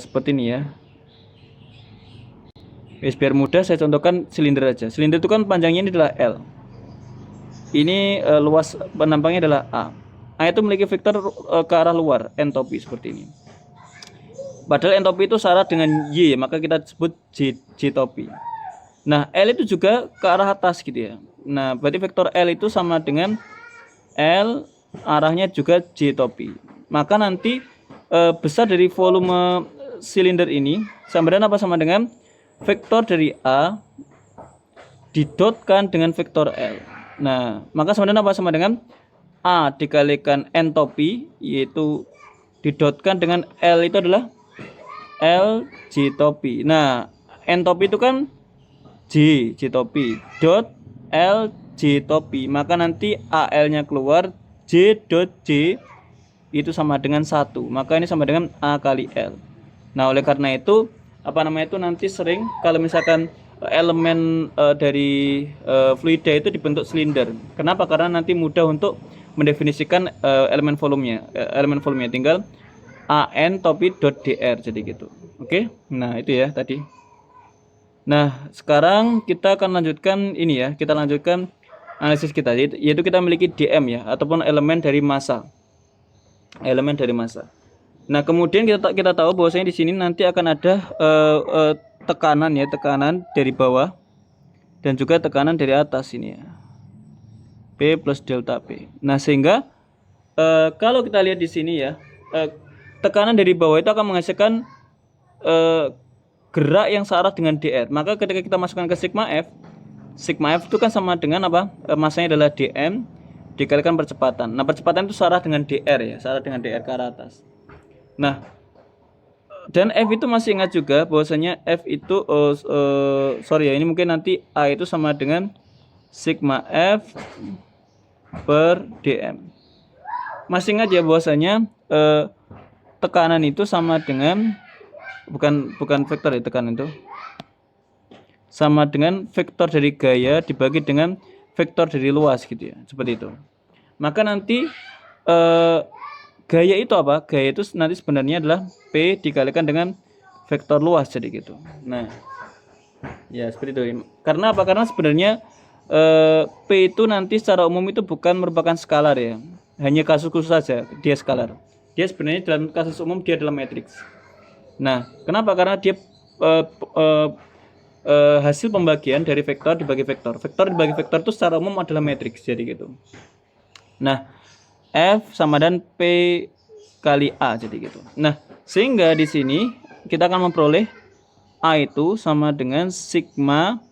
seperti ini ya. Biar mudah saya contohkan silinder aja. Silinder itu kan panjangnya ini adalah L. Ini luas penampangnya adalah A. A itu memiliki vektor ke arah luar, entopi seperti ini. Padahal entopi itu syarat dengan Y, maka kita sebut J-topi. Nah, L itu juga ke arah atas gitu ya. Nah, berarti vektor L itu sama dengan L, arahnya juga J-topi. Maka nanti besar dari volume silinder ini sama dengan vektor dari A didotkan dengan vektor L. Nah, maka sama dengan A dikalikan entopi, yaitu didotkan dengan L itu adalah L J-topi. Nah, entopi itu kan J-topi dot L J-topi. Maka nanti AL-nya keluar, J dot J itu sama dengan 1. Maka ini sama dengan A kali L. Nah, oleh karena itu nanti sering kalau misalkan elemen dari fluida itu dibentuk silinder. Kenapa? Karena nanti mudah untuk mendefinisikan elemen volumenya. Tinggal an topi.dr jadi gitu. Oke. Nah, itu ya tadi. Nah, sekarang kita akan lanjutkan ini ya. Kita lanjutkan analisis kita, yaitu kita memiliki dm ya, ataupun elemen dari massa. Nah, kemudian kita tahu bahwasanya di sini nanti akan ada tekanan ya, tekanan dari bawah dan juga tekanan dari atas ini ya. P plus delta P. Nah, sehingga kalau kita lihat di sini ya, tekanan dari bawah itu akan menghasilkan gerak yang searah dengan dr. Maka ketika kita masukkan ke sigma f itu kan sama dengan apa? Masanya adalah dm dikalikan percepatan. Nah, percepatan itu searah dengan dr ya, searah dengan dr ke arah atas. Nah, dan F itu masih ingat juga bahwasanya F itu ini mungkin nanti A itu sama dengan sigma F per dm. Masih ingat ya bahwasanya tekanan itu sama dengan bukan vektor ya, tekanan itu sama dengan vektor dari gaya dibagi dengan vektor dari luas gitu ya, seperti itu. Maka nanti gaya itu apa? Gaya itu nanti sebenarnya adalah P dikalikan dengan vektor luas jadi gitu. Nah, ya seperti itu. Karena apa? Karena sebenarnya P itu nanti secara umum itu bukan merupakan skalar ya. Hanya kasus khusus saja dia skalar. Dia sebenarnya dalam kasus umum dia adalah matriks. Nah, kenapa? Karena dia hasil pembagian dari vektor dibagi vektor. Vektor dibagi vektor itu secara umum adalah matriks jadi gitu. Nah, F sama dan P kali A jadi gitu. Nah, sehingga di sini kita akan memperoleh A itu sama dengan sigma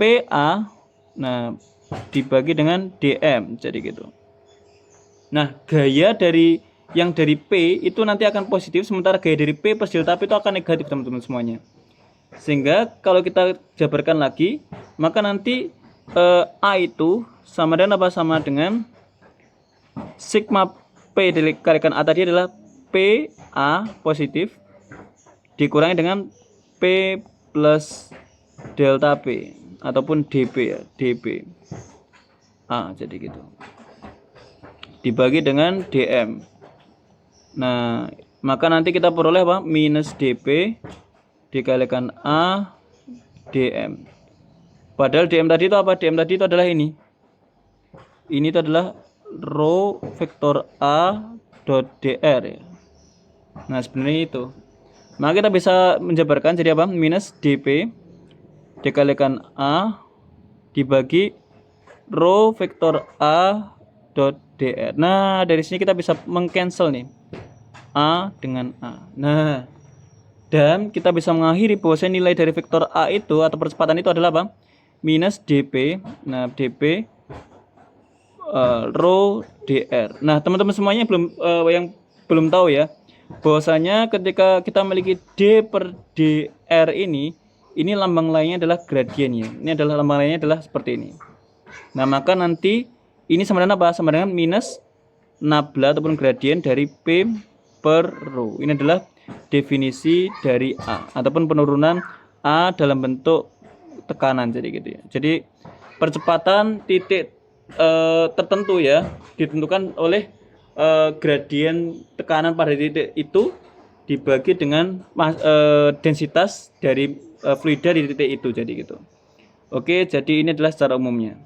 PA dibagi dengan dm jadi gitu. Nah, gaya dari P itu nanti akan positif, sementara gaya dari P plus delta P itu akan negatif teman-teman semuanya. Sehingga kalau kita jabarkan lagi, maka nanti A itu sama dengan apa? Sama dengan sigma P dikalikan A tadi adalah PA positif dikurangi dengan P plus delta P ataupun dP ya, dP A jadi gitu. Dibagi dengan dm. Nah, maka nanti kita peroleh apa? Minus dP dikalikan A dm. Padahal dm tadi itu apa? Dm tadi itu adalah ini. Ini itu adalah rho vektor A dot dr ya. Nah, sebenarnya itu. Maka kita bisa menjabarkan jadi apa? Minus dp dikalikan A dibagi rho vektor A dot dr. Nah, dari sini kita bisa mengcancel nih A dengan A. Nah, dan kita bisa mengakhiri bahwa nilai dari vektor A itu atau percepatan itu adalah apa? Minus dp. Nah, dp rho dr. Nah, teman-teman semuanya yang belum tahu ya, bahwasanya ketika kita memiliki d per dr ini lambang lainnya adalah gradien ya. Ini adalah lambang lainnya adalah seperti ini. Nah, maka nanti ini sama dengan apa? Sama dengan minus nabla ataupun gradien dari P per rho. Ini adalah definisi dari A ataupun penurunan A dalam bentuk tekanan jadi gitu ya. Jadi percepatan titik tertentu ya ditentukan oleh gradien tekanan pada titik itu dibagi dengan densitas dari fluida di titik itu jadi gitu. Oke, jadi ini adalah secara umumnya.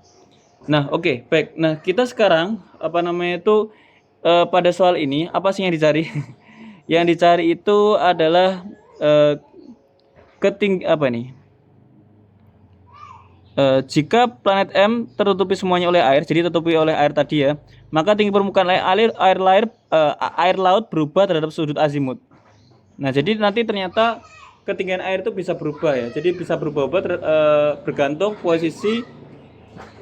Nah, oke, baik. Nah, kita sekarang pada soal ini apa sih yang dicari? Yang dicari itu adalah jika planet M tertutupi semuanya oleh air, jadi tertutupi oleh air tadi ya, maka tinggi permukaan air laut berubah terhadap sudut azimut. Nah, jadi nanti ternyata ketinggian air itu bisa berubah ya. Jadi bisa berubah-ubah bergantung posisi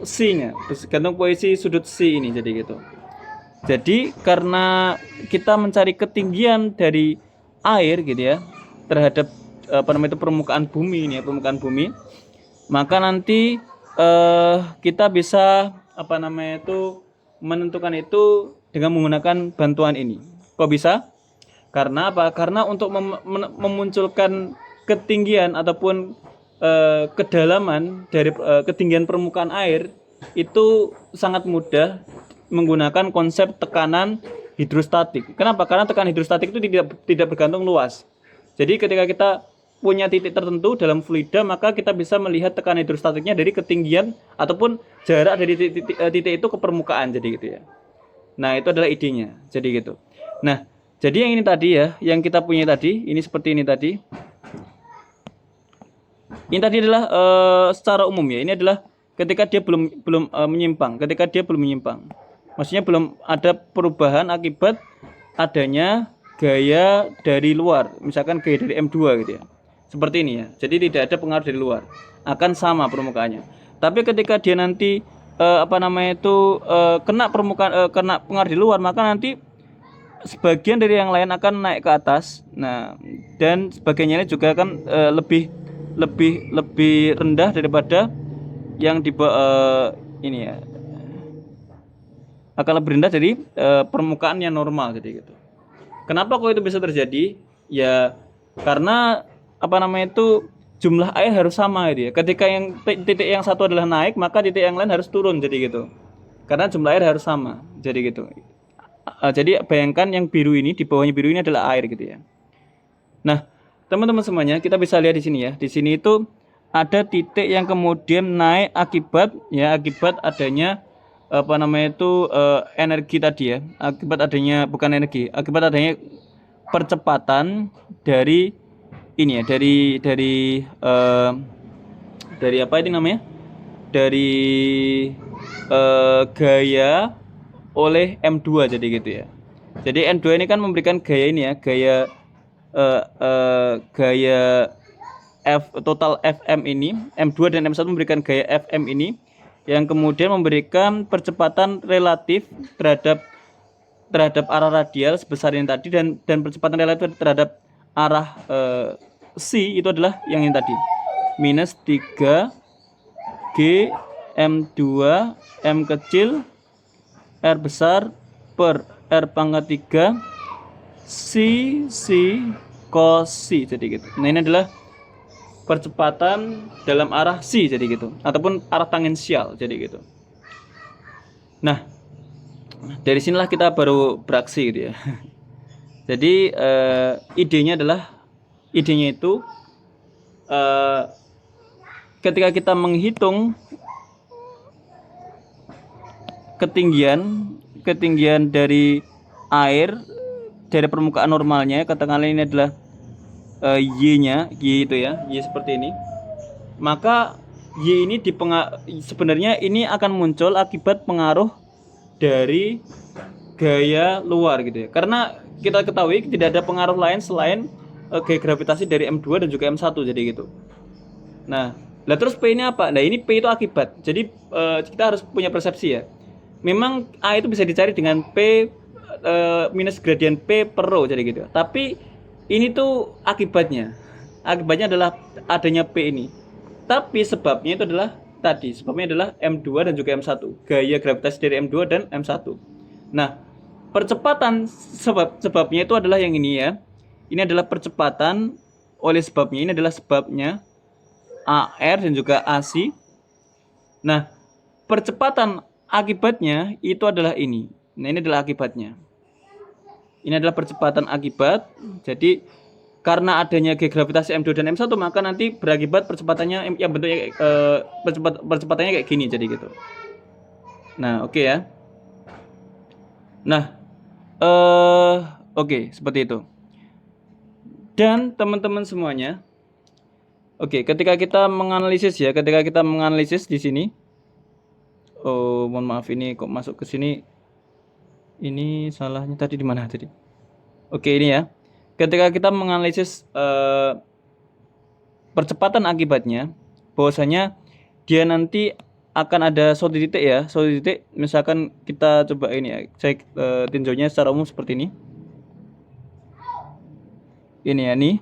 C-nya, bergantung posisi sudut C ini jadi gitu. Jadi karena kita mencari ketinggian dari air gitu ya terhadap permukaan bumi ini ya, permukaan bumi, maka nanti kita bisa menentukan itu dengan menggunakan bantuan ini. Kok bisa? Karena apa? Karena untuk memunculkan ketinggian ataupun kedalaman dari ketinggian permukaan air itu sangat mudah menggunakan konsep tekanan hidrostatik. Kenapa? Karena tekanan hidrostatik itu tidak bergantung luas. Jadi ketika kita punya titik tertentu dalam fluida, maka kita bisa melihat tekanan hidrostatiknya dari ketinggian ataupun jarak dari titik itu ke permukaan, jadi gitu ya. Nah, itu adalah idenya. Jadi gitu. Nah, jadi yang ini tadi ya, yang kita punya tadi, ini seperti ini tadi. Ini tadi adalah secara umum ya. Ini adalah ketika dia belum menyimpang, ketika dia belum menyimpang. Maksudnya belum ada perubahan akibat adanya gaya dari luar, misalkan gaya dari M2 gitu ya. Seperti ini ya. Jadi tidak ada pengaruh dari luar. Akan sama permukaannya. Tapi ketika dia nanti kena permukaan kena pengaruh di luar, maka nanti sebagian dari yang lain akan naik ke atas. Nah, dan sebagainya juga akan lebih rendah daripada yang di ini ya. Akan lebih rendah dari permukaan yang normal, jadi gitu. Kenapa kok itu bisa terjadi? Ya karena jumlah air harus sama gitu ya. Ketika yang titik yang satu adalah naik, maka titik yang lain harus turun, jadi gitu. Karena jumlah air harus sama, jadi gitu. Jadi bayangkan yang biru ini, di bawahnya biru ini adalah air gitu ya. Nah, teman-teman semuanya, kita bisa lihat di sini ya. Di sini itu ada titik yang kemudian naik akibat adanya energi tadi ya. Akibat adanya percepatan dari ini ya, dari apa itu namanya? Dari gaya oleh M2, jadi gitu ya. Jadi M2 ini kan memberikan gaya ini ya, gaya total Fm ini, M2 dan M1 memberikan gaya Fm ini yang kemudian memberikan percepatan relatif terhadap arah radial sebesar ini tadi, dan percepatan relatif terhadap arah C itu adalah yang ini tadi, minus 3 G M2 M kecil R besar per R pangkat 3 C cos C, jadi gitu. Nah, ini adalah percepatan dalam arah C, jadi gitu, ataupun arah tangensial, jadi gitu. Nah, dari sinilah kita baru beraksi gitu ya. Jadi idenya itu ketika kita menghitung ketinggian dari air dari permukaan normalnya, katakanlah ini adalah Y-nya, Y itu ya, Y seperti ini. Maka Y ini sebenarnya ini akan muncul akibat pengaruh dari gaya luar gitu ya. Karena kita ketahui tidak ada pengaruh lain selain gaya gravitasi dari M2 dan juga M1, jadi gitu. Nah, terus P ini apa? Nah, ini P itu akibat. Jadi kita harus punya persepsi ya. Memang A itu bisa dicari dengan P minus gradien P per rho, jadi gitu. Tapi ini tuh akibatnya. Akibatnya adalah adanya P ini. Tapi sebabnya itu adalah sebabnya adalah M2 dan juga M1. Gaya gravitasi dari M2 dan M1. Nah, percepatan sebabnya itu adalah yang ini ya. Ini adalah percepatan oleh sebabnya. Ini adalah sebabnya AR dan juga AC. Nah, percepatan akibatnya itu adalah ini. Nah, ini adalah akibatnya. Ini adalah percepatan akibat. Jadi karena adanya gaya gravitasi M2 dan M1, maka nanti berakibat percepatannya yang bentuknya percepatannya kayak gini, jadi gitu. Nah, oke ya. Nah, oke, seperti itu. Dan teman-teman semuanya, oke, ketika kita menganalisis di sini, oh, mohon maaf, ini kok masuk ke sini. Ini salahnya tadi di mana tadi? Oke, ini ya. Ketika kita menganalisis percepatan akibatnya, bahwasanya dia nanti akan ada suatu titik ya, misalkan kita coba ini ya, cek tinjaunya secara umum seperti ini. Ini ya nih.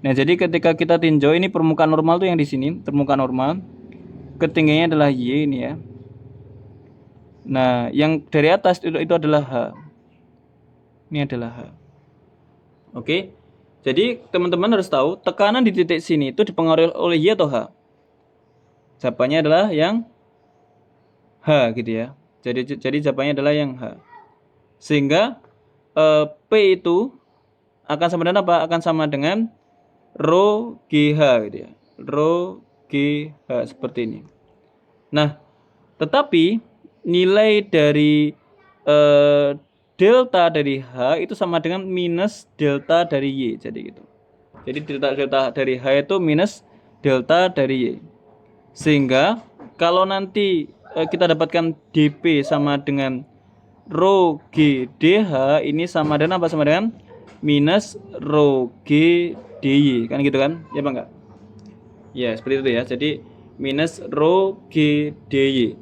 Nah, jadi ketika kita tinjau ini permukaan normal tuh yang di sini, permukaan normal. Ketinggiannya adalah Y ini ya. Nah, yang dari atas itu adalah H. Ini adalah H. Oke. Jadi teman-teman harus tahu tekanan di titik sini itu dipengaruhi oleh Y atau H. Jawabannya adalah yang H gitu ya. Jadi jawabannya adalah yang H. Sehingga P itu akan sama dengan apa? Akan sama dengan rho GH gitu ya. Rho GH seperti ini. Nah, tetapi nilai dari delta dari H itu sama dengan minus delta dari Y. Jadi gitu. Jadi delta dari H itu minus delta dari Y. Sehingga kalau nanti kita dapatkan dP sama dengan rho G dH, ini sama dengan apa? Sama dengan minus rho G dy, kan gitu kan? Ya Bang enggak? Ya, seperti itu ya. Jadi minus rho G dy.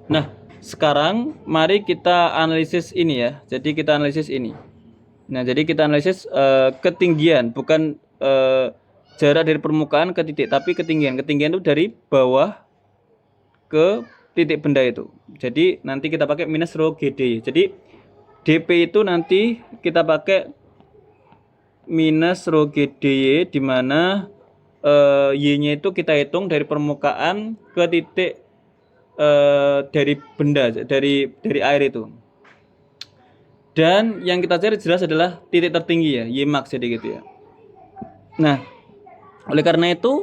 Nah, sekarang mari kita analisis ini ya. Jadi kita analisis ini. Nah, jadi kita analisis ketinggian, bukan jarak dari permukaan ke titik, tapi ketinggian. Ketinggian itu dari bawah ke titik benda itu. Jadi nanti kita pakai minus rho GD. Jadi DP itu nanti kita pakai minus rho GDY, di mana Y-nya itu kita hitung dari permukaan ke titik dari benda, dari air itu. Dan yang kita cari jelas adalah titik tertinggi ya, Y max, jadi gitu ya. Nah, oleh karena itu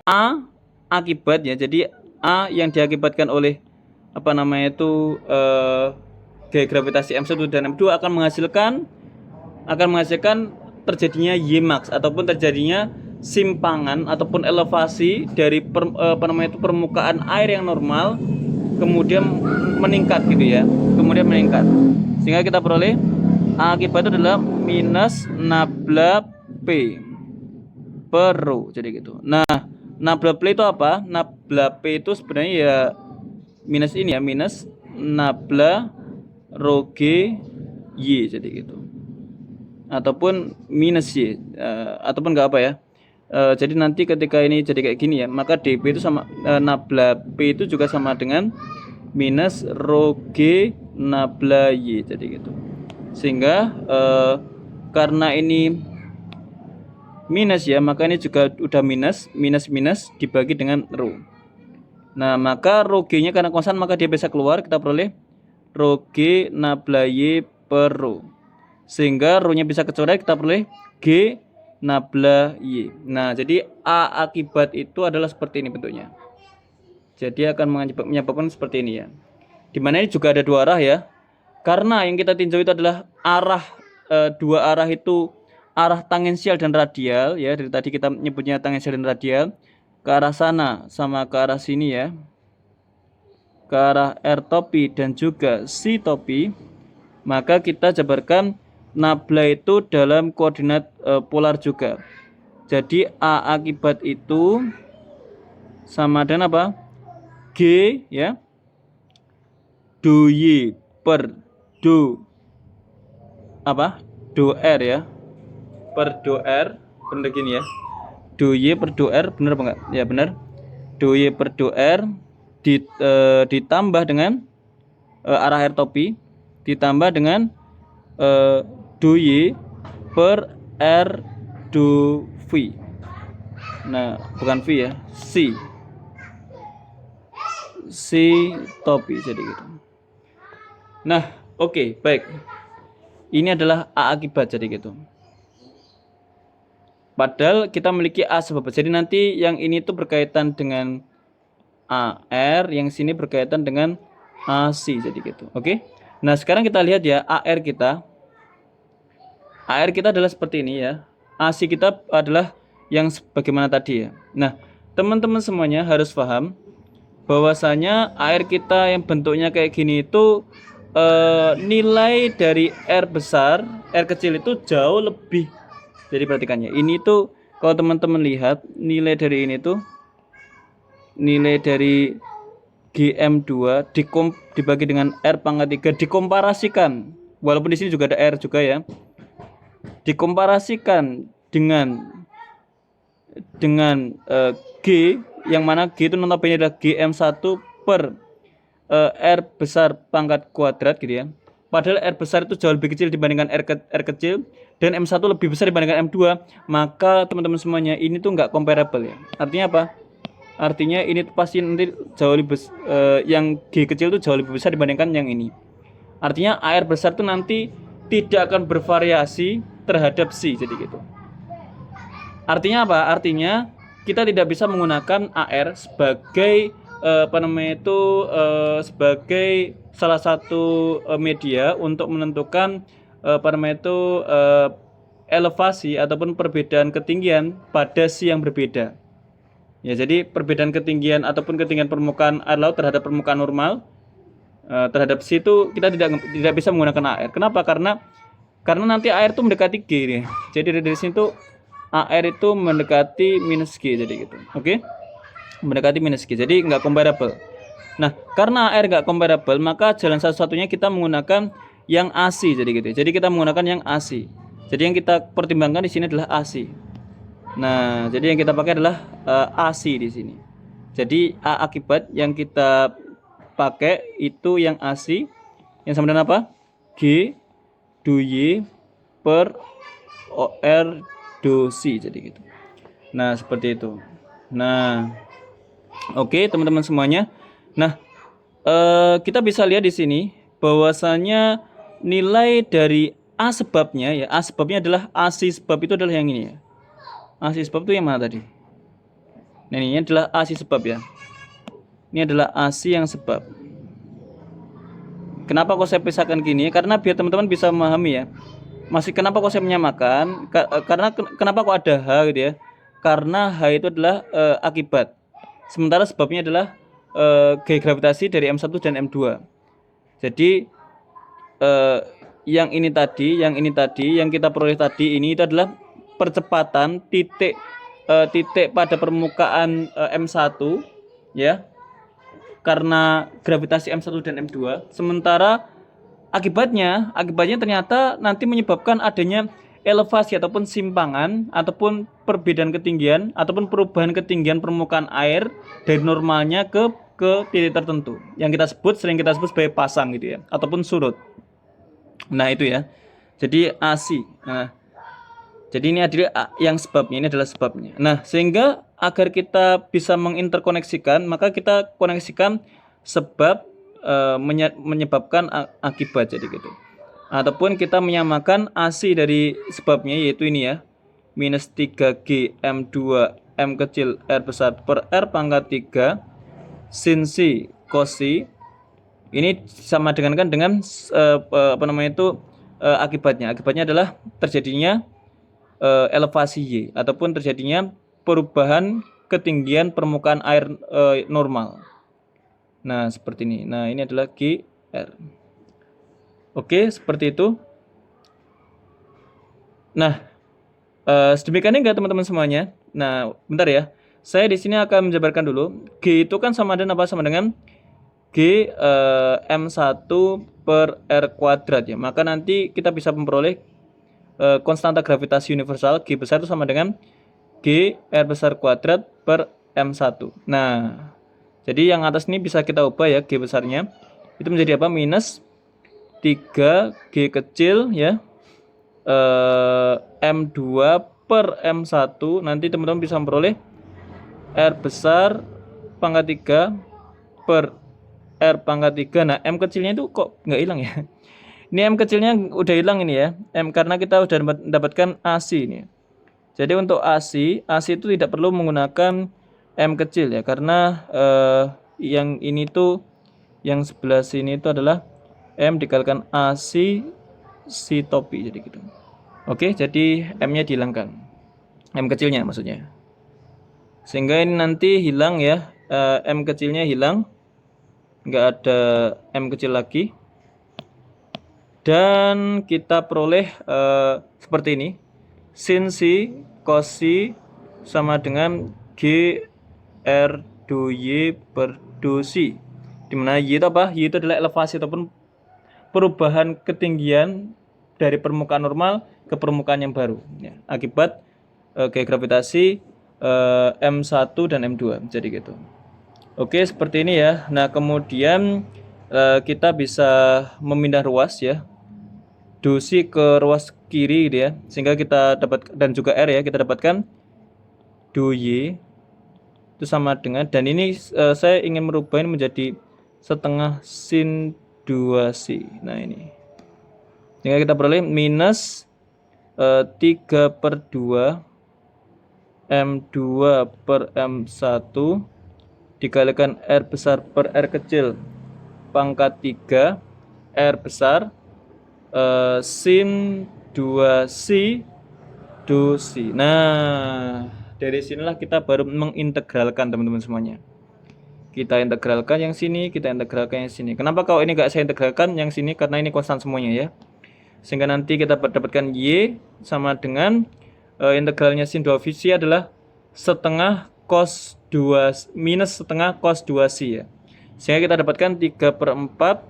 A akibat ya, jadi A yang diakibatkan oleh apa namanya itu gaya gravitasi M1 dan M2 akan menghasilkan terjadinya Y max ataupun terjadinya simpangan ataupun elevasi dari permukaan air yang normal kemudian meningkat gitu ya, sehingga kita peroleh A akibat itu adalah minus nabla P per rho, jadi gitu. Nah, nabla P itu apa? Nabla P itu sebenarnya ya minus ini ya, minus nabla rho G Y, jadi gitu. Ataupun minus Y, ataupun enggak apa ya. Jadi nanti ketika ini jadi kayak gini ya, maka dP itu sama nabla P itu juga sama dengan minus rho G nabla Y, jadi gitu. Sehingga karena ini minus ya, maka ini juga udah minus dibagi dengan rho. Nah, maka rho G-nya karena konstan, maka dia bisa keluar, kita peroleh rho G nabla Y per rho. Sehingga rho-nya bisa kecoret, kita peroleh G nabla Y. Nah, jadi A akibat itu adalah seperti ini bentuknya. Jadi akan menyebabkan seperti ini ya. Dimana ini juga ada dua arah ya. Karena yang kita tinjau itu adalah arah dua arah itu arah tangensial dan radial ya. Dari tadi kita nyebutnya tangensial dan radial. Ke arah sana sama ke arah sini ya. Ke arah R topi dan juga C topi. Maka kita jabarkan nabla itu dalam koordinat polar juga. Jadi A akibat itu sama dengan apa? G ya, do Y per do apa? Do R ya, per do R, bener gini ya. Do Y per do R, bener apa enggak? Ya bener. Do Y per do R ditambah dengan arah R topi, ditambah dengan do Y per R do V. Nah, bukan V ya, C topi, jadi gitu. Nah, oke, baik. Ini adalah A akibat, jadi gitu. Padahal kita memiliki A sebab. Jadi nanti yang ini tuh berkaitan dengan AR, yang sini berkaitan dengan AC, jadi gitu. Oke. Nah, sekarang kita lihat ya AR kita. AR kita adalah seperti ini ya. AC kita adalah yang sebagaimana tadi ya. Nah, teman-teman semuanya harus paham bahwasanya air kita yang bentuknya kayak gini itu nilai dari R besar, R kecil itu jauh lebih. Jadi perhatikannya, ini tuh kalau teman-teman lihat nilai dari ini tuh, nilai dari GM2 dibagi dengan R pangkat 3 dikomparasikan, walaupun di sini juga ada R juga ya, dikomparasikan dengan G, yang mana G itu notabene adalah GM1 per R besar pangkat kuadrat gitu ya. Padahal R besar itu jauh lebih kecil dibandingkan R kecil, dan M1 lebih besar dibandingkan M2. Maka teman-teman semuanya ini tuh nggak comparable ya. Artinya apa? Artinya ini tuh pasti nanti jauh lebih yang G kecil itu jauh lebih besar dibandingkan yang ini. Artinya AR besar itu nanti tidak akan bervariasi terhadap C, jadi gitu. Artinya apa? Artinya kita tidak bisa menggunakan AR sebagai sebagai salah satu media untuk menentukan elevasi ataupun perbedaan ketinggian pada C yang berbeda. Ya, jadi perbedaan ketinggian ataupun ketinggian permukaan air laut terhadap permukaan normal terhadap C itu kita tidak bisa menggunakan AR. Kenapa? Karena nanti air itu mendekati G nih. Jadi dari sini tuh AR itu mendekati minus G, jadi gitu. Oke? Mendekati minus G. Jadi nggak comparable. Nah, karena AR nggak comparable, maka jalan satu-satunya kita menggunakan yang AC, jadi gitu. Jadi kita menggunakan yang AC. Jadi yang kita pertimbangkan di sini adalah AC. Nah, jadi yang kita pakai adalah AC di sini. Jadi A akibat yang kita pakai itu yang AC yang sama dengan apa? G do Y per OR do C, jadi gitu. Nah, seperti itu. Nah, oke, teman-teman semuanya. Nah, kita bisa lihat di sini bahwasanya nilai dari A sebabnya ya, A sebabnya adalah AC sebab itu adalah yang ini ya. AC sebab itu yang mana tadi? Nah, ini adalah AC sebab ya. Ini adalah AC yang sebab. Kenapa kok saya pisahkan gini? Karena biar teman-teman bisa memahami ya. Masih kenapa kok saya menyamakan? Karena kenapa kok ada H gitu ya? Karena H itu adalah akibat. Sementara sebabnya adalah gaya gravitasi dari M1 dan M2. Jadi yang ini tadi, yang kita peroleh tadi ini itu adalah percepatan titik pada permukaan M1 ya, karena gravitasi M1 dan M2. Sementara akibatnya ternyata nanti menyebabkan adanya elevasi ataupun simpangan ataupun perbedaan ketinggian ataupun perubahan ketinggian permukaan air dari normalnya ke titik tertentu yang sering kita sebut sebagai pasang gitu ya, ataupun surut. Nah, itu ya. Jadi AC. Nah, jadi ini adalah yang sebabnya, ini adalah sebabnya. Nah, sehingga agar kita bisa menginterkoneksikan, maka kita koneksikan sebab menyebabkan akibat, jadi gitu. Ataupun kita menyamakan AC dari sebabnya, yaitu ini ya, minus 3G M2 M kecil R besar per R pangkat 3 sin C cos C. Ini sama dengan akibatnya. Akibatnya adalah terjadinya elevasi Y ataupun terjadinya perubahan ketinggian permukaan air normal. Nah, seperti ini. Nah, ini adalah GR. Oke, seperti itu. Nah, sedemikian enggak teman-teman semuanya. Nah, bentar ya. Saya di sini akan menjabarkan dulu. G itu kan sama dengan apa? Sama dengan G M1 per R kuadrat ya. Maka nanti kita bisa memperoleh konstanta gravitasi universal G besar itu sama dengan G R besar kuadrat per M1. Nah, jadi yang atas ini bisa kita ubah ya, G besarnya itu menjadi apa? Minus 3G kecil ya, M2 per M1. Nanti teman-teman bisa memperoleh R besar pangkat 3 per R pangkat 3. Nah, M kecilnya itu kok nggak hilang ya? Ini M kecilnya udah hilang ini ya. M karena kita udah mendapatkan AC ini. Jadi untuk AC itu tidak perlu menggunakan M kecil ya, karena yang ini tuh, yang sebelah sini itu adalah M dikalikan AC si topi, jadi gitu. Oke, jadi M-nya dihilangkan. M kecilnya maksudnya. Sehingga ini nanti hilang ya, M kecilnya hilang. Nggak ada M kecil lagi. Dan kita peroleh seperti ini. Sin C cos C sama dengan G R do Y per do C. Dimana Y itu apa? Y itu adalah elevasi ataupun perubahan ketinggian dari permukaan normal ke permukaan yang baru ya, akibat gaya gravitasi M1 dan M2, jadi gitu. Oke, seperti ini ya. Nah, kemudian kita bisa memindah ruas ya, do C ke ruas kiri gitu ya, sehingga kita dapat, dan juga R ya, kita dapatkan do Y itu sama dengan, dan ini saya ingin merubah ini menjadi setengah sin 2C. Nah ini, sehingga kita peroleh minus 3/2 M2 per M1 dikalikan R besar per R kecil pangkat 3 R besar sin 2C 2C. Nah, dari sinilah kita baru mengintegralkan teman-teman semuanya. Kita integralkan yang sini, kita integralkan yang sini. Kenapa kalau ini gak saya integralkan yang sini? Karena ini konstan semuanya ya. Sehingga nanti kita dapatkan Y sama dengan integralnya sin 2C adalah setengah cos 2 minus setengah cos 2C ya. Sehingga kita dapatkan 3/4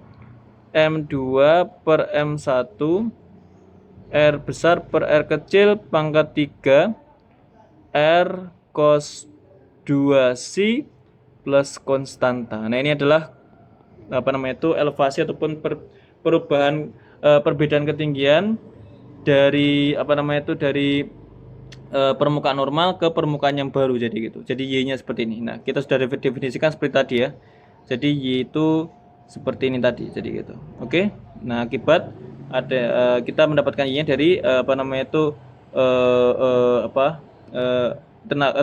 M2 per M1 R besar per R kecil pangkat 3 R cos 2C plus konstanta. Nah ini adalah elevasi ataupun perubahan perbedaan ketinggian dari dari permukaan normal ke permukaan yang baru, jadi gitu. Jadi Y-nya seperti ini. Nah, kita sudah definisikan seperti tadi ya. Jadi Y itu seperti ini tadi, jadi gitu. Oke. Nah, akibat ada kita mendapatkan Y-nya dari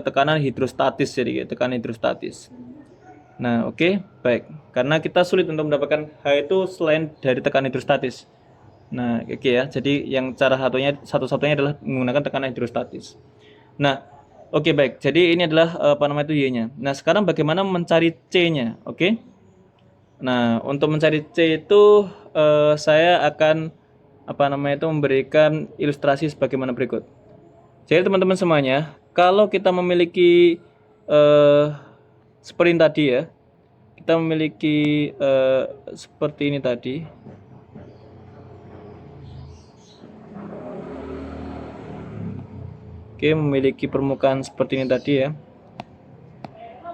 tekanan hidrostatis, jadi gitu, tekanan hidrostatis. Nah, oke, baik. Karena kita sulit untuk mendapatkan H itu selain dari tekanan hidrostatis. Nah, oke ya. Jadi yang cara satu-satunya adalah menggunakan tekanan hidrostatis. Nah, oke baik. Jadi ini adalah Y-nya. Nah, sekarang bagaimana mencari C-nya? Oke. Nah, untuk mencari C itu saya akan memberikan ilustrasi sebagaimana berikut. Jadi teman-teman semuanya, kalau kita memiliki seperti ini tadi ya. Kita memiliki seperti ini tadi. Oke, memiliki permukaan seperti ini tadi ya.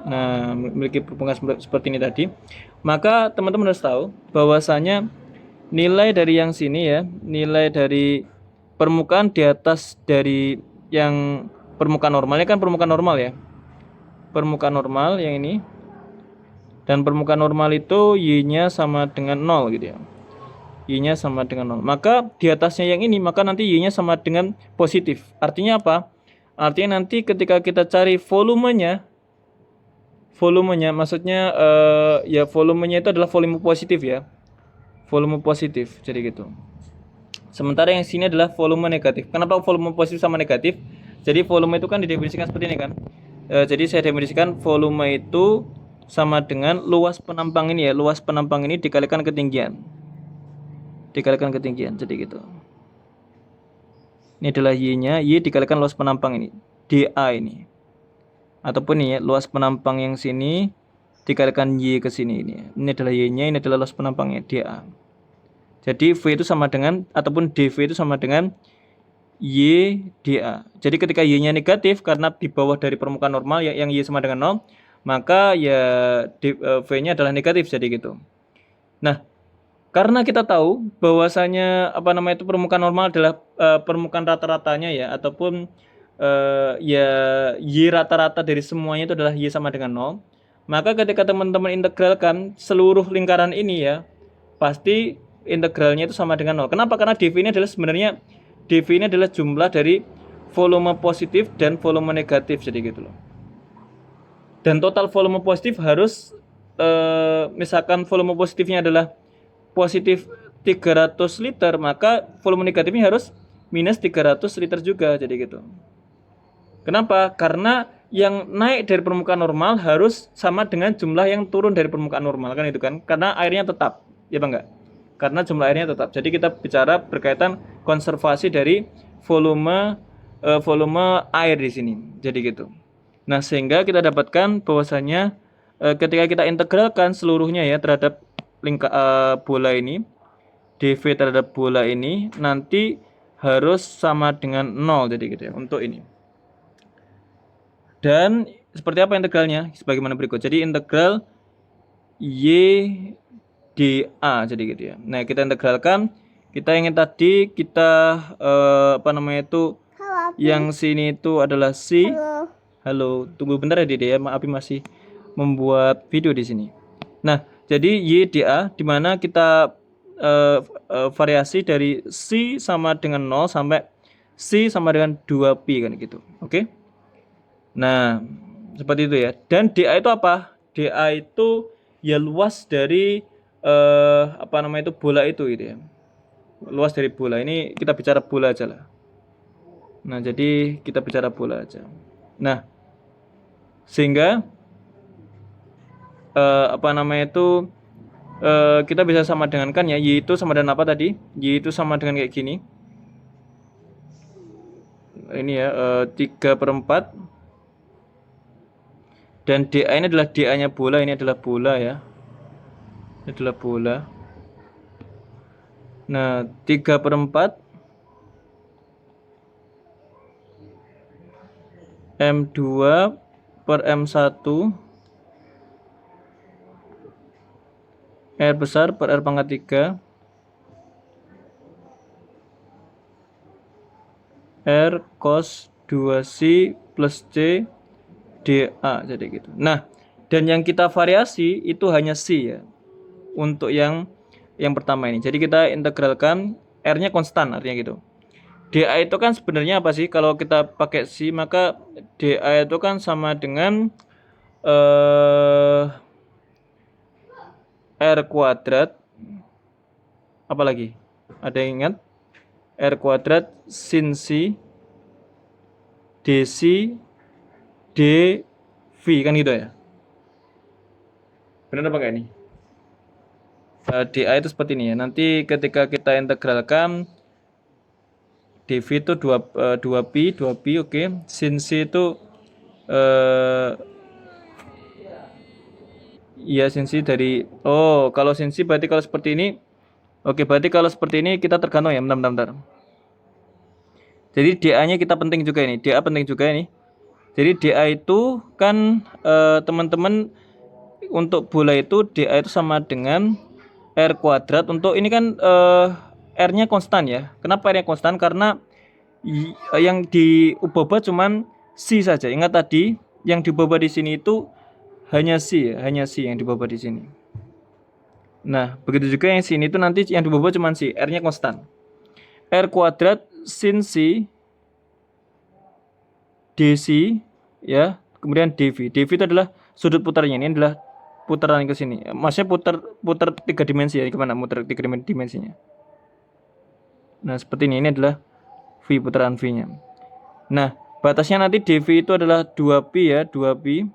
Nah, memiliki permukaan seperti ini tadi. Maka teman-teman harus tahu bahwasanya nilai dari yang sini ya, nilai dari permukaan di atas dari yang permukaan normalnya kan permukaan normal ya. Permukaan normal yang ini. Dan permukaan normal itu Y-nya sama dengan 0 gitu ya. Y-nya sama dengan 0. Maka di atasnya yang ini, maka nanti Y-nya sama dengan positif. Artinya apa? Artinya nanti ketika kita cari volumenya maksudnya ya volumenya itu adalah volume positif ya. Volume positif, jadi gitu. Sementara yang sini adalah volume negatif. Kenapa volume positif sama negatif? Jadi volume itu kan didefinisikan seperti ini kan. Jadi saya definisikan volume itu sama dengan luas penampang ini ya. Luas penampang ini dikalikan ketinggian. Dikalikan ketinggian, jadi gitu. Ini adalah Y-nya, Y dikalikan luas penampang ini, dA ini. Ataupun ini ya, luas penampang yang sini dikalikan Y ke sini ini. Ini adalah Y-nya, ini adalah luas penampangnya, dA. Jadi V itu sama dengan, ataupun dV itu sama dengan Y dA. Jadi ketika Y-nya negatif, karena di bawah dari permukaan normal yang Y sama dengan 0, maka ya V-nya adalah negatif, jadi gitu. Nah, karena kita tahu bahwasanya permukaan normal adalah permukaan rata-ratanya ya, ataupun ya Y rata-rata dari semuanya itu adalah Y sama dengan 0. Maka ketika teman-teman integralkan seluruh lingkaran ini ya, pasti integralnya itu sama dengan 0. Kenapa? Karena dV ini adalah sebenarnya jumlah dari volume positif dan volume negatif, jadi gitu loh. Dan total volume positif harus misalkan volume positifnya adalah positif 300 liter, maka volume negatifnya harus minus 300 liter juga, jadi gitu. Kenapa? Karena yang naik dari permukaan normal harus sama dengan jumlah yang turun dari permukaan normal, kan itu kan? Karena airnya tetap, ya Bang enggak? Karena jumlah airnya tetap. Jadi kita bicara berkaitan konservasi dari volume air di sini. Jadi gitu. Nah, sehingga kita dapatkan bahwasanya ketika kita integralkan seluruhnya ya terhadap bola ini, dV terhadap bola ini nanti harus sama dengan 0, jadi gitu ya untuk ini. Dan seperti apa integralnya? Sebagaimana berikut. Jadi integral Y dA, jadi gitu ya. Nah, kita integralkan, kita ingin tadi kita yang sini itu adalah C. Halo, tunggu bentar ya Dede ya. Maaf masih membuat video di sini. Nah, jadi YDA di mana kita variasi dari C sama dengan 0 sampai C sama dengan 2pi kan gitu. Oke. Nah, seperti itu ya. Dan DA itu apa? DA itu ya luas dari apa namanya itu bola itu gitu ya. Luas dari bola. Ini kita bicara bola aja lah. Nah, jadi kita bicara bola aja. Nah, sehingga apa namanya itu kita bisa sama dengan kan ya, Y itu sama dengan apa tadi? Y itu sama dengan kayak gini. Ini ya 3/4. Dan DA ini adalah DA nya bola, ini adalah bola ya. Ini adalah bola. Nah 3/4 M2 per M1 R besar per R pangkat 3 R cos 2C plus C DA jadi gitu. Nah, dan yang kita variasi itu hanya C ya. Untuk yang pertama ini. Jadi kita integralkan R-nya konstan artinya gitu. DA itu kan sebenarnya apa sih? Kalau kita pakai C maka DA itu kan sama dengan R kuadrat apa lagi? Ada yang ingat? R kuadrat sin C DC dV kan gitu ya. Benar apa enggak ini? DA itu seperti ini ya. Nanti ketika kita integralkan dV itu 2pi oke. Sin C itu ya sin C dari kalau sin C berarti kalau seperti ini oke, berarti kalau seperti ini kita tergantung ya. Bentar. Jadi DA-nya kita penting juga ini. DA penting juga ini. Jadi DA itu kan teman-teman untuk bola itu DA itu sama dengan R kuadrat. Untuk ini kan R-nya konstan ya. Kenapa R-nya konstan? Karena yang diubah cuman C saja. Ingat tadi yang diubah di sini itu hanya C ya, hanya C yang diubah di sini. Nah, begitu juga yang sini itu nanti yang diubah cuman C, R-nya konstan. R kuadrat sin C DC ya, kemudian dV. dV itu adalah sudut putarnya, ini adalah putaran ke sini. Maksudnya putar 3 dimensi ya, gimana muter 3 dimensinya. Nah, seperti ini adalah V, putaran V-nya. Nah, batasnya nanti dV itu adalah 2pi ya, 2pi.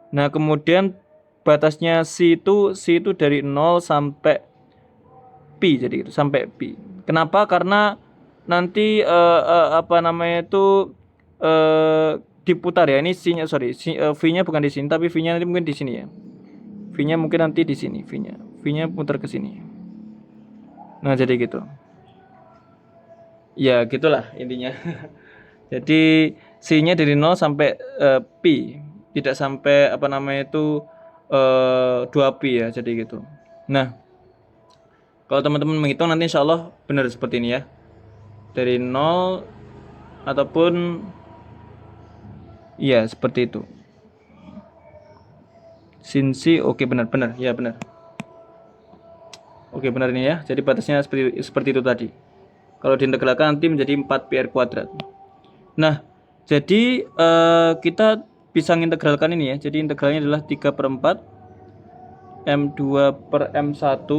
Nah, kemudian batasnya C itu dari 0 sampai pi, jadi gitu, sampai pi. Kenapa? Karena nanti apa namanya itu diputar ya. Ini C-nya V-nya bukan di sini, tapi V-nya nanti mungkin di sini ya. V-nya mungkin nanti di sini, V-nya putar ke sini. Nah, jadi gitu. Ya, gitulah intinya. Jadi C-nya dari 0 sampai pi, tidak sampai apa namanya itu 2pi ya, jadi gitu. Nah, kalau teman-teman menghitung nanti insya Allah benar seperti ini ya. Dari 0 ataupun ya seperti itu. Sin C oke benar ya benar. Oke benar ini ya. Jadi batasnya seperti itu tadi. Kalau diintegralkan nanti menjadi 4pi R kuadrat. Nah, jadi kita bisa mengintegralkan ini ya. Jadi integralnya adalah 3/4 M2 per M1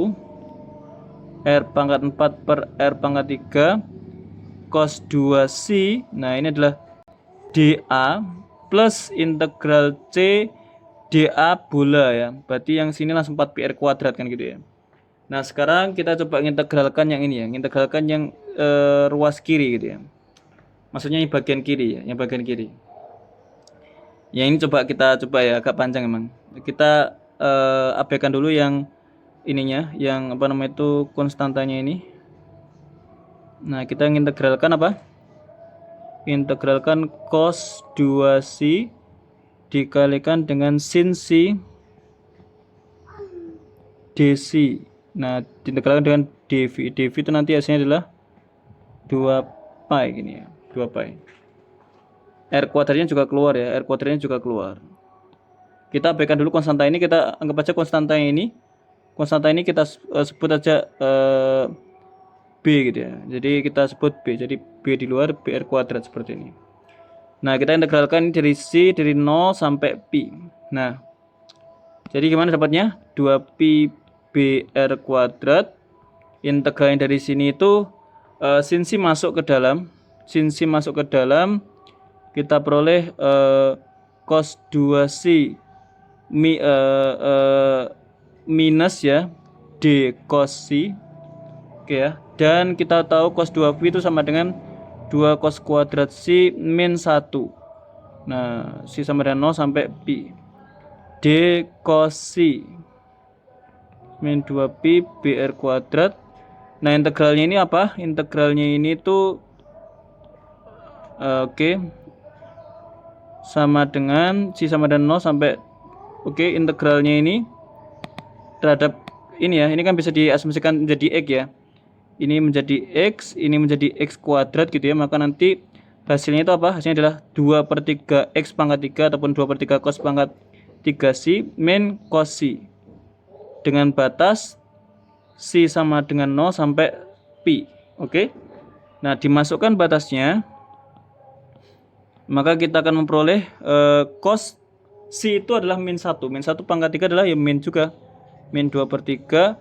R pangkat 4 per R pangkat 3 cos 2C. Nah, ini adalah DA plus integral C DA bola ya. Berarti yang sini langsung 4pi R kuadrat kan gitu ya. Nah, sekarang kita coba integralkan yang ini ya. Integralkan yang ruas kiri gitu ya. Maksudnya yang bagian kiri ya, yang bagian kiri. Yang ini kita coba ya, agak panjang emang. Kita abaikan dulu yang ininya, yang apa namanya itu konstantanya ini. Nah, kita integralkan apa? Integralkan cos 2C dikalikan dengan sin C DC. Nah, diintegralkan dengan dV. dV itu nanti hasilnya adalah 2 pi gini ya, 2 pi. R kuadratnya juga keluar ya, R kuadratnya juga keluar. Kita abaikan dulu konstanta ini, kita anggap aja konstanta ini. Konstanta ini kita sebut aja B gitu ya. Jadi kita sebut B. Jadi B di luar, BR kuadrat seperti ini. Nah, kita integralkan dari C dari 0 sampai pi. Nah, jadi gimana dapatnya? 2pi BR kuadrat. Integralnya dari sini itu sin C masuk ke dalam. Sin C masuk ke dalam, kita peroleh cos 2C minus ya D cos C. Oke ya. Dan kita tahu cos 2pi itu sama dengan 2 cos kuadrat C min 1. Nah, C sama dengan 0 sampai pi. D cos C min 2pi BR kuadrat. Nah, integralnya ini apa? Integralnya ini tuh oke. Sama dengan C sama dengan 0 sampai integralnya ini terhadap ini ya. Ini kan bisa diasumsikan menjadi X ya. Ini menjadi X, ini menjadi X kuadrat gitu ya. Maka nanti hasilnya itu apa? Hasilnya adalah 2/3 X pangkat 3 ataupun 2/3 cos pangkat 3C min cos C. Dengan batas C sama dengan 0 sampai pi. Oke. Nah, dimasukkan batasnya, maka kita akan memperoleh cos C itu adalah min 1. Min 1 pangkat 3 adalah ya min juga. Min 2/3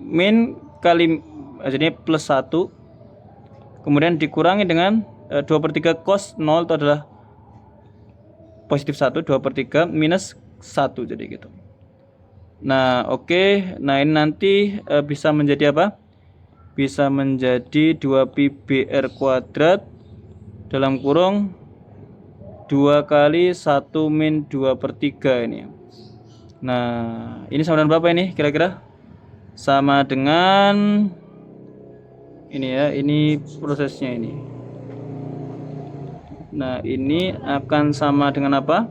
min kali jadi plus 1. Kemudian dikurangi dengan 2/3 cos 0 itu adalah positif 1. 2/3 minus 1 jadi gitu. Nah, oke. Nah, ini nanti bisa menjadi apa? Bisa menjadi 2pi BR kuadrat dalam kurung 2 kali 1 min 2/3 ini. Nah, ini sama dengan berapa ini kira-kira? Sama dengan ini ya, ini prosesnya ini. Nah, ini akan sama dengan apa?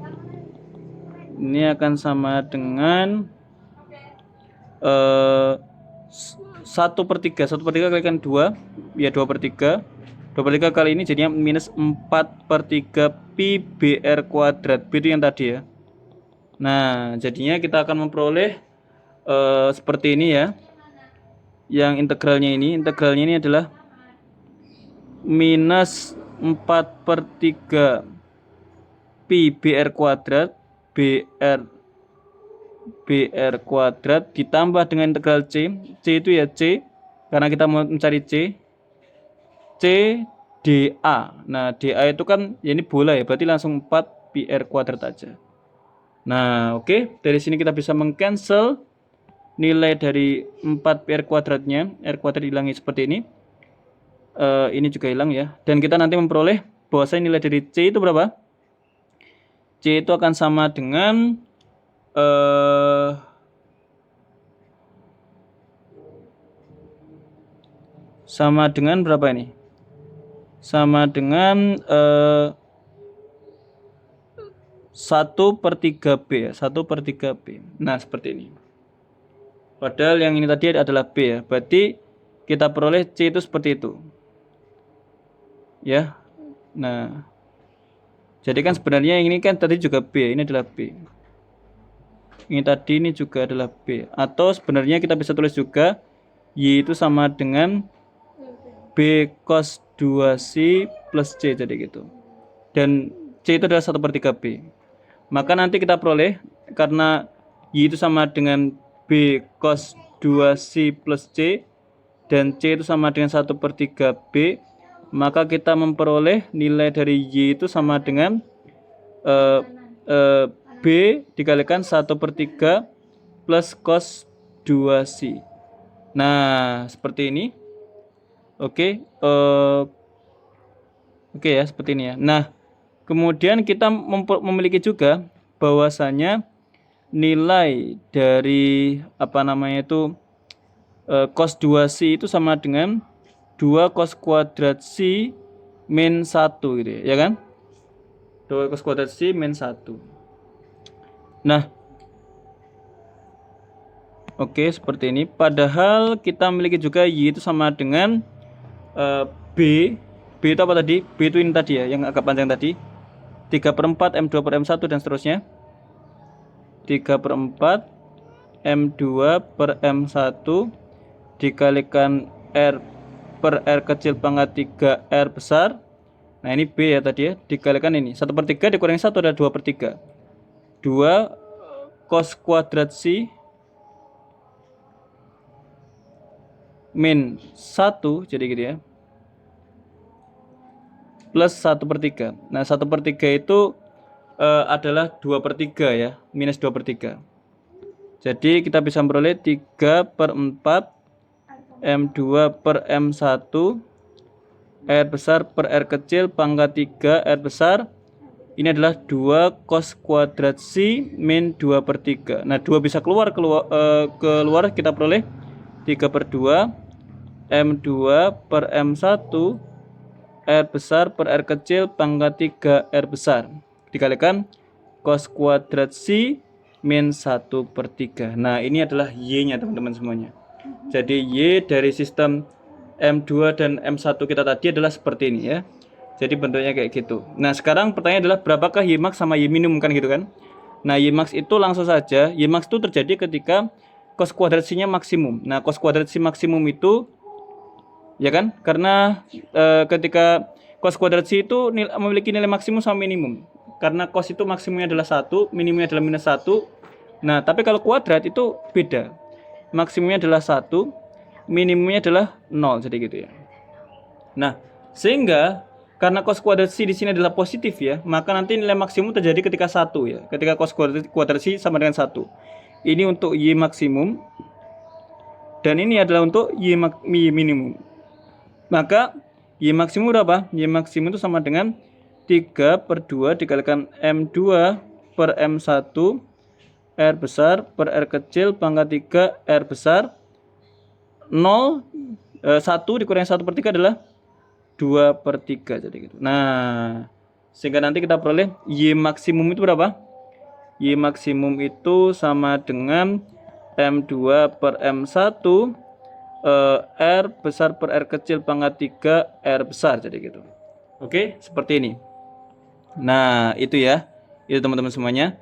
Ini akan sama dengan 1/3 kalikan 2 ya 2/3 kali ini jadinya minus 4/3 pi BR kuadrat. B itu yang tadi ya. Nah, jadinya kita akan memperoleh seperti ini ya. Yang integralnya ini adalah minus 4/3 pi BR kuadrat BR kuadrat ditambah dengan integral C. C itu ya C, karena kita mau mencari C dA. Nah, dA itu kan ya ini bola ya, berarti langsung 4 PR kuadrat aja. Nah, oke. Dari sini kita bisa mengcancel nilai dari 4 PR kuadratnya. R kuadrat hilangi seperti ini. Ini juga hilang ya. Dan kita nanti memperoleh bahwasanya nilai dari C itu berapa? C itu akan sama dengan berapa ini? Sama dengan 1/3B ya, 1/3B. Nah, seperti ini. Padahal yang ini tadi adalah B ya. Berarti kita peroleh C itu seperti itu. Ya. Nah, jadi kan sebenarnya yang ini kan tadi juga B, ini adalah B. Ini tadi ini juga adalah B. Atau sebenarnya kita bisa tulis juga Y itu sama dengan B cos 2C plus C, jadi gitu. Dan C itu adalah 1/3 B. Maka nanti kita peroleh, karena Y itu sama dengan B cos 2C plus C, dan C itu sama dengan 1/3 B, maka kita memperoleh nilai dari Y itu sama dengan B dikalikan 1/3 plus cos 2C. Nah, seperti ini. Oke, oke ya, seperti ini ya. Nah, kemudian kita memiliki juga bahwasanya nilai dari apa namanya itu cos 2C itu sama dengan 2 cos kuadrat C min 1 gitu ya kan? 2 cos kuadrat C min 1. Nah, oke, seperti ini. Padahal kita memiliki juga Y itu sama dengan B B itu apa tadi? B itu ini tadi ya, yang agak panjang tadi. 3/4 M2 per M1 dan seterusnya. 3/4 M2 per M1 dikalikan R per R kecil pangkat 3 R besar. Nah ini B ya tadi ya, dikalikan ini 1/3 dikurangi 1 adalah 2/3. 2 cos kuadrat C min 1, jadi gitu ya, plus 1/3. Nah 1/3 itu adalah 2/3 ya, minus 2/3. Jadi kita bisa memperoleh 3/4 M2 per M1 R besar per R kecil pangkat 3 R besar. Ini adalah 2 cos kuadrat C min 2/3. Nah 2 bisa keluar kita peroleh 3/2 M2 per M1 R besar per R kecil pangkat 3 R besar dikalikan cos kuadrat C min 1/3. Nah ini adalah Y nya teman-teman semuanya. Jadi Y dari sistem M2 dan M1 kita tadi adalah seperti ini ya. Jadi bentuknya kayak gitu. Nah sekarang pertanyaan adalah berapakah Y max sama Y minimum, kan gitu kan. Nah Y max itu langsung saja, Y max itu terjadi ketika cos kuadrat C nya maksimum. Nah cos kuadrat C maksimum itu ya kan, karena ketika cos kuadrat C itu memiliki nilai maksimum sama minimum. Karena cos itu maksimumnya adalah 1, minimumnya adalah minus 1. Nah tapi kalau kuadrat itu beda, maksimumnya adalah 1, minimumnya adalah 0, jadi gitu ya. Nah sehingga karena cos kuadrat C di sini adalah positif ya, maka nanti nilai maksimum terjadi ketika 1 ya. Ketika cos kuadrat C sama dengan 1. Ini untuk Y maksimum dan ini adalah untuk Y minimum. Maka Y maksimum berapa? Y maksimum itu sama dengan 3/2 dikalikan M2 per M1 R besar per R kecil pangkat 3 R besar 0 1 dikurangi 1/3 adalah 2/3, jadi gitu. Nah sehingga nanti kita peroleh Y maksimum itu berapa? Y maksimum itu sama dengan M2 per M1 R besar per R kecil pangkat 3 R besar, jadi gitu. Oke, seperti ini. Nah itu ya, itu teman-teman semuanya.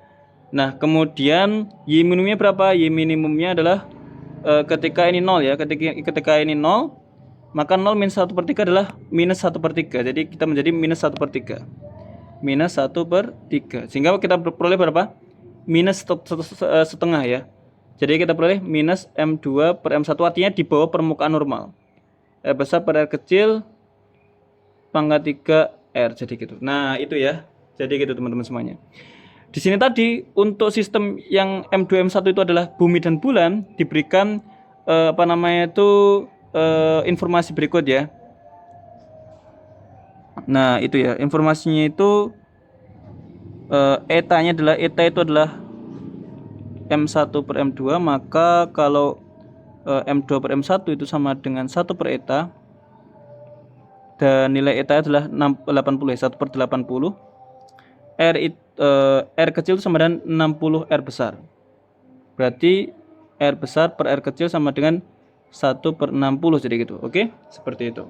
Nah kemudian Y minimumnya berapa? Y minimumnya adalah ketika ini 0 ya, ketika ini 0, maka 0 minus 1/3 adalah minus 1/3. Jadi kita menjadi minus 1/3. Minus 1/3. Sehingga kita peroleh berapa? Minus setengah ya. Jadi kita peroleh minus M2 per M1, artinya di bawah permukaan normal. R besar per R kecil pangkat 3 R, jadi gitu. Nah itu ya, jadi gitu teman-teman semuanya. Di sini tadi untuk sistem yang M2 M1 itu adalah bumi dan bulan, diberikan informasi berikut ya. Nah itu ya, informasinya itu eta itu adalah M1 per M2, maka kalau M2 per M1 itu sama dengan 1 per eta, dan nilai eta adalah 80 ya, 1/80. R kecil itu sama dengan 60 R besar. Berarti R besar per R kecil sama dengan 1/60, jadi gitu. Oke, seperti itu.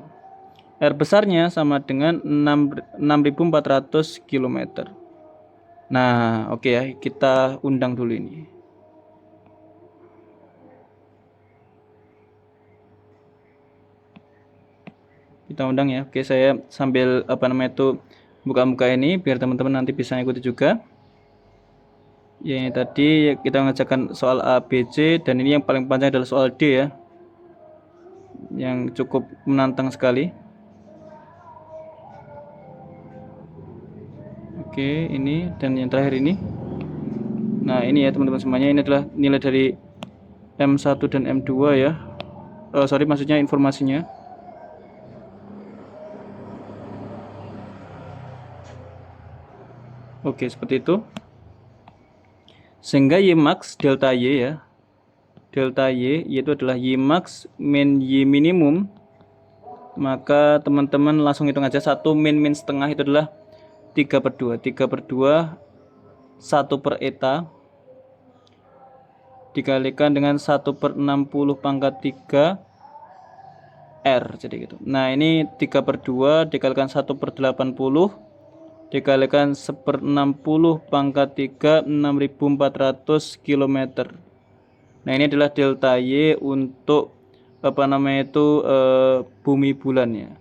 R besarnya sama dengan 6.400 km. Nah oke ya, kita undang dulu ini. Kita undang ya. Oke, saya sambil buka-buka ini biar teman-teman nanti bisa ikuti juga. Ya ini tadi kita mengerjakan soal A, B, C, dan ini yang paling panjang adalah soal D ya, yang cukup menantang sekali. Oke, ini dan yang terakhir ini. Nah ini ya teman-teman semuanya, ini adalah nilai dari M1 dan M2 ya. Maksudnya informasinya. Oke, seperti itu. Sehingga Y max delta Y ya. Delta Y yaitu adalah Y max min Y minimum. Maka teman-teman langsung hitung aja, 1 min setengah itu adalah 3/2. 3/2 1 per eta dikalikan dengan 1/60 pangkat 3 R jadi gitu. Nah ini 3/2 dikalikan 1/80 dikalikan 1/60 pangkat 3 6.400 km. Nah ini adalah delta Y untuk apa namanya itu bumi bulan ya,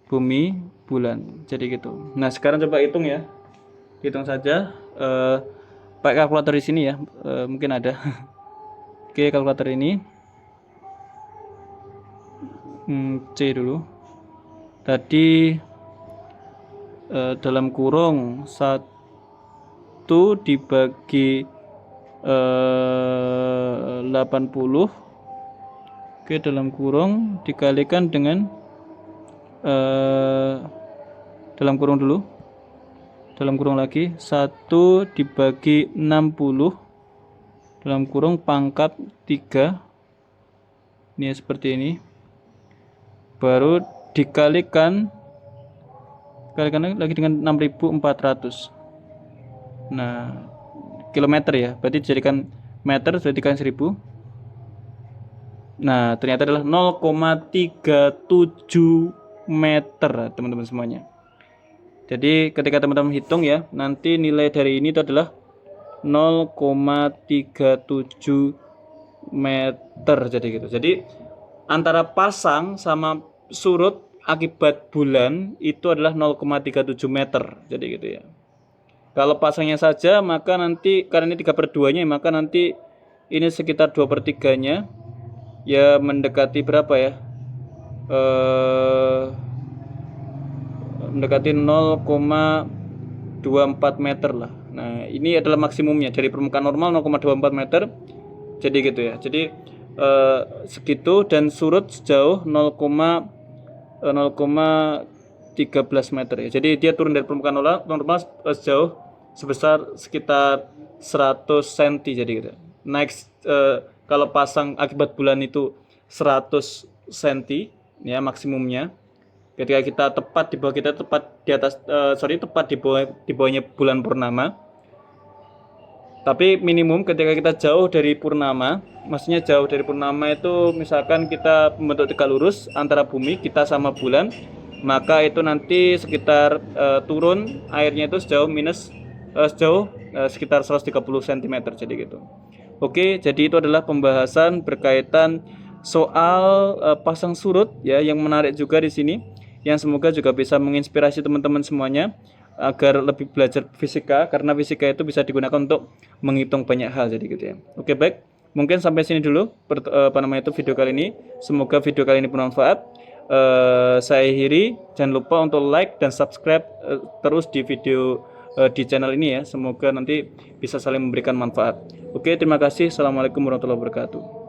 bumi bulan jadi gitu. Nah sekarang coba hitung ya, hitung saja pakai kalkulator di sini ya, mungkin ada. Oke, kalkulator ini C dulu. Tadi dalam kurung 1 dibagi 80. Oke, dalam kurung dikalikan dengan dalam kurung dulu, dalam kurung lagi 1 dibagi 60 dalam kurung pangkat 3, ini seperti ini, baru dikalikan lagi dengan 6.400. Nah kilometer ya, berarti dijadikan meter sudah dikali 1000. Nah ternyata adalah 0,37 meter teman-teman semuanya. Jadi ketika teman-teman hitung ya, nanti nilai dari ini itu adalah 0,37 meter jadi gitu. Jadi antara pasang sama surut akibat bulan itu adalah 0,37 meter jadi gitu ya. Kalau pasangnya saja maka nanti karena ini 3/2 nya maka nanti ini sekitar 2/3-nya ya, mendekati berapa ya, mendekati 0,24 meter lah. Nah ini adalah maksimumnya dari permukaan normal 0,24 meter jadi gitu ya. Jadi segitu dan surut sejauh 0,13 meter ya. Jadi dia turun dari permukaan normal sejauh sebesar sekitar 100 cm jadi gitu. Next kalau pasang akibat bulan itu 100 cm ya maksimumnya. Ketika kita tepat di bawah, kita tepat di atas tepat di bawahnya bulan purnama. Tapi minimum ketika kita jauh dari purnama, maksudnya jauh dari purnama itu misalkan kita membentuk tegak lurus antara bumi kita sama bulan, maka itu nanti sekitar turun airnya itu sejauh sekitar 130 cm jadi gitu. Oke, jadi itu adalah pembahasan berkaitan soal pasang surut ya, yang menarik juga di sini, yang semoga juga bisa menginspirasi teman-teman semuanya agar lebih belajar fisika, karena fisika itu bisa digunakan untuk menghitung banyak hal jadi gitu ya. Oke, baik. Mungkin sampai sini dulu video kali ini. Semoga video kali ini bermanfaat. Saya akhiri, jangan lupa untuk like dan subscribe terus di video di channel ini ya. Semoga nanti bisa saling memberikan manfaat. Oke, terima kasih. Assalamualaikum warahmatullahi wabarakatuh.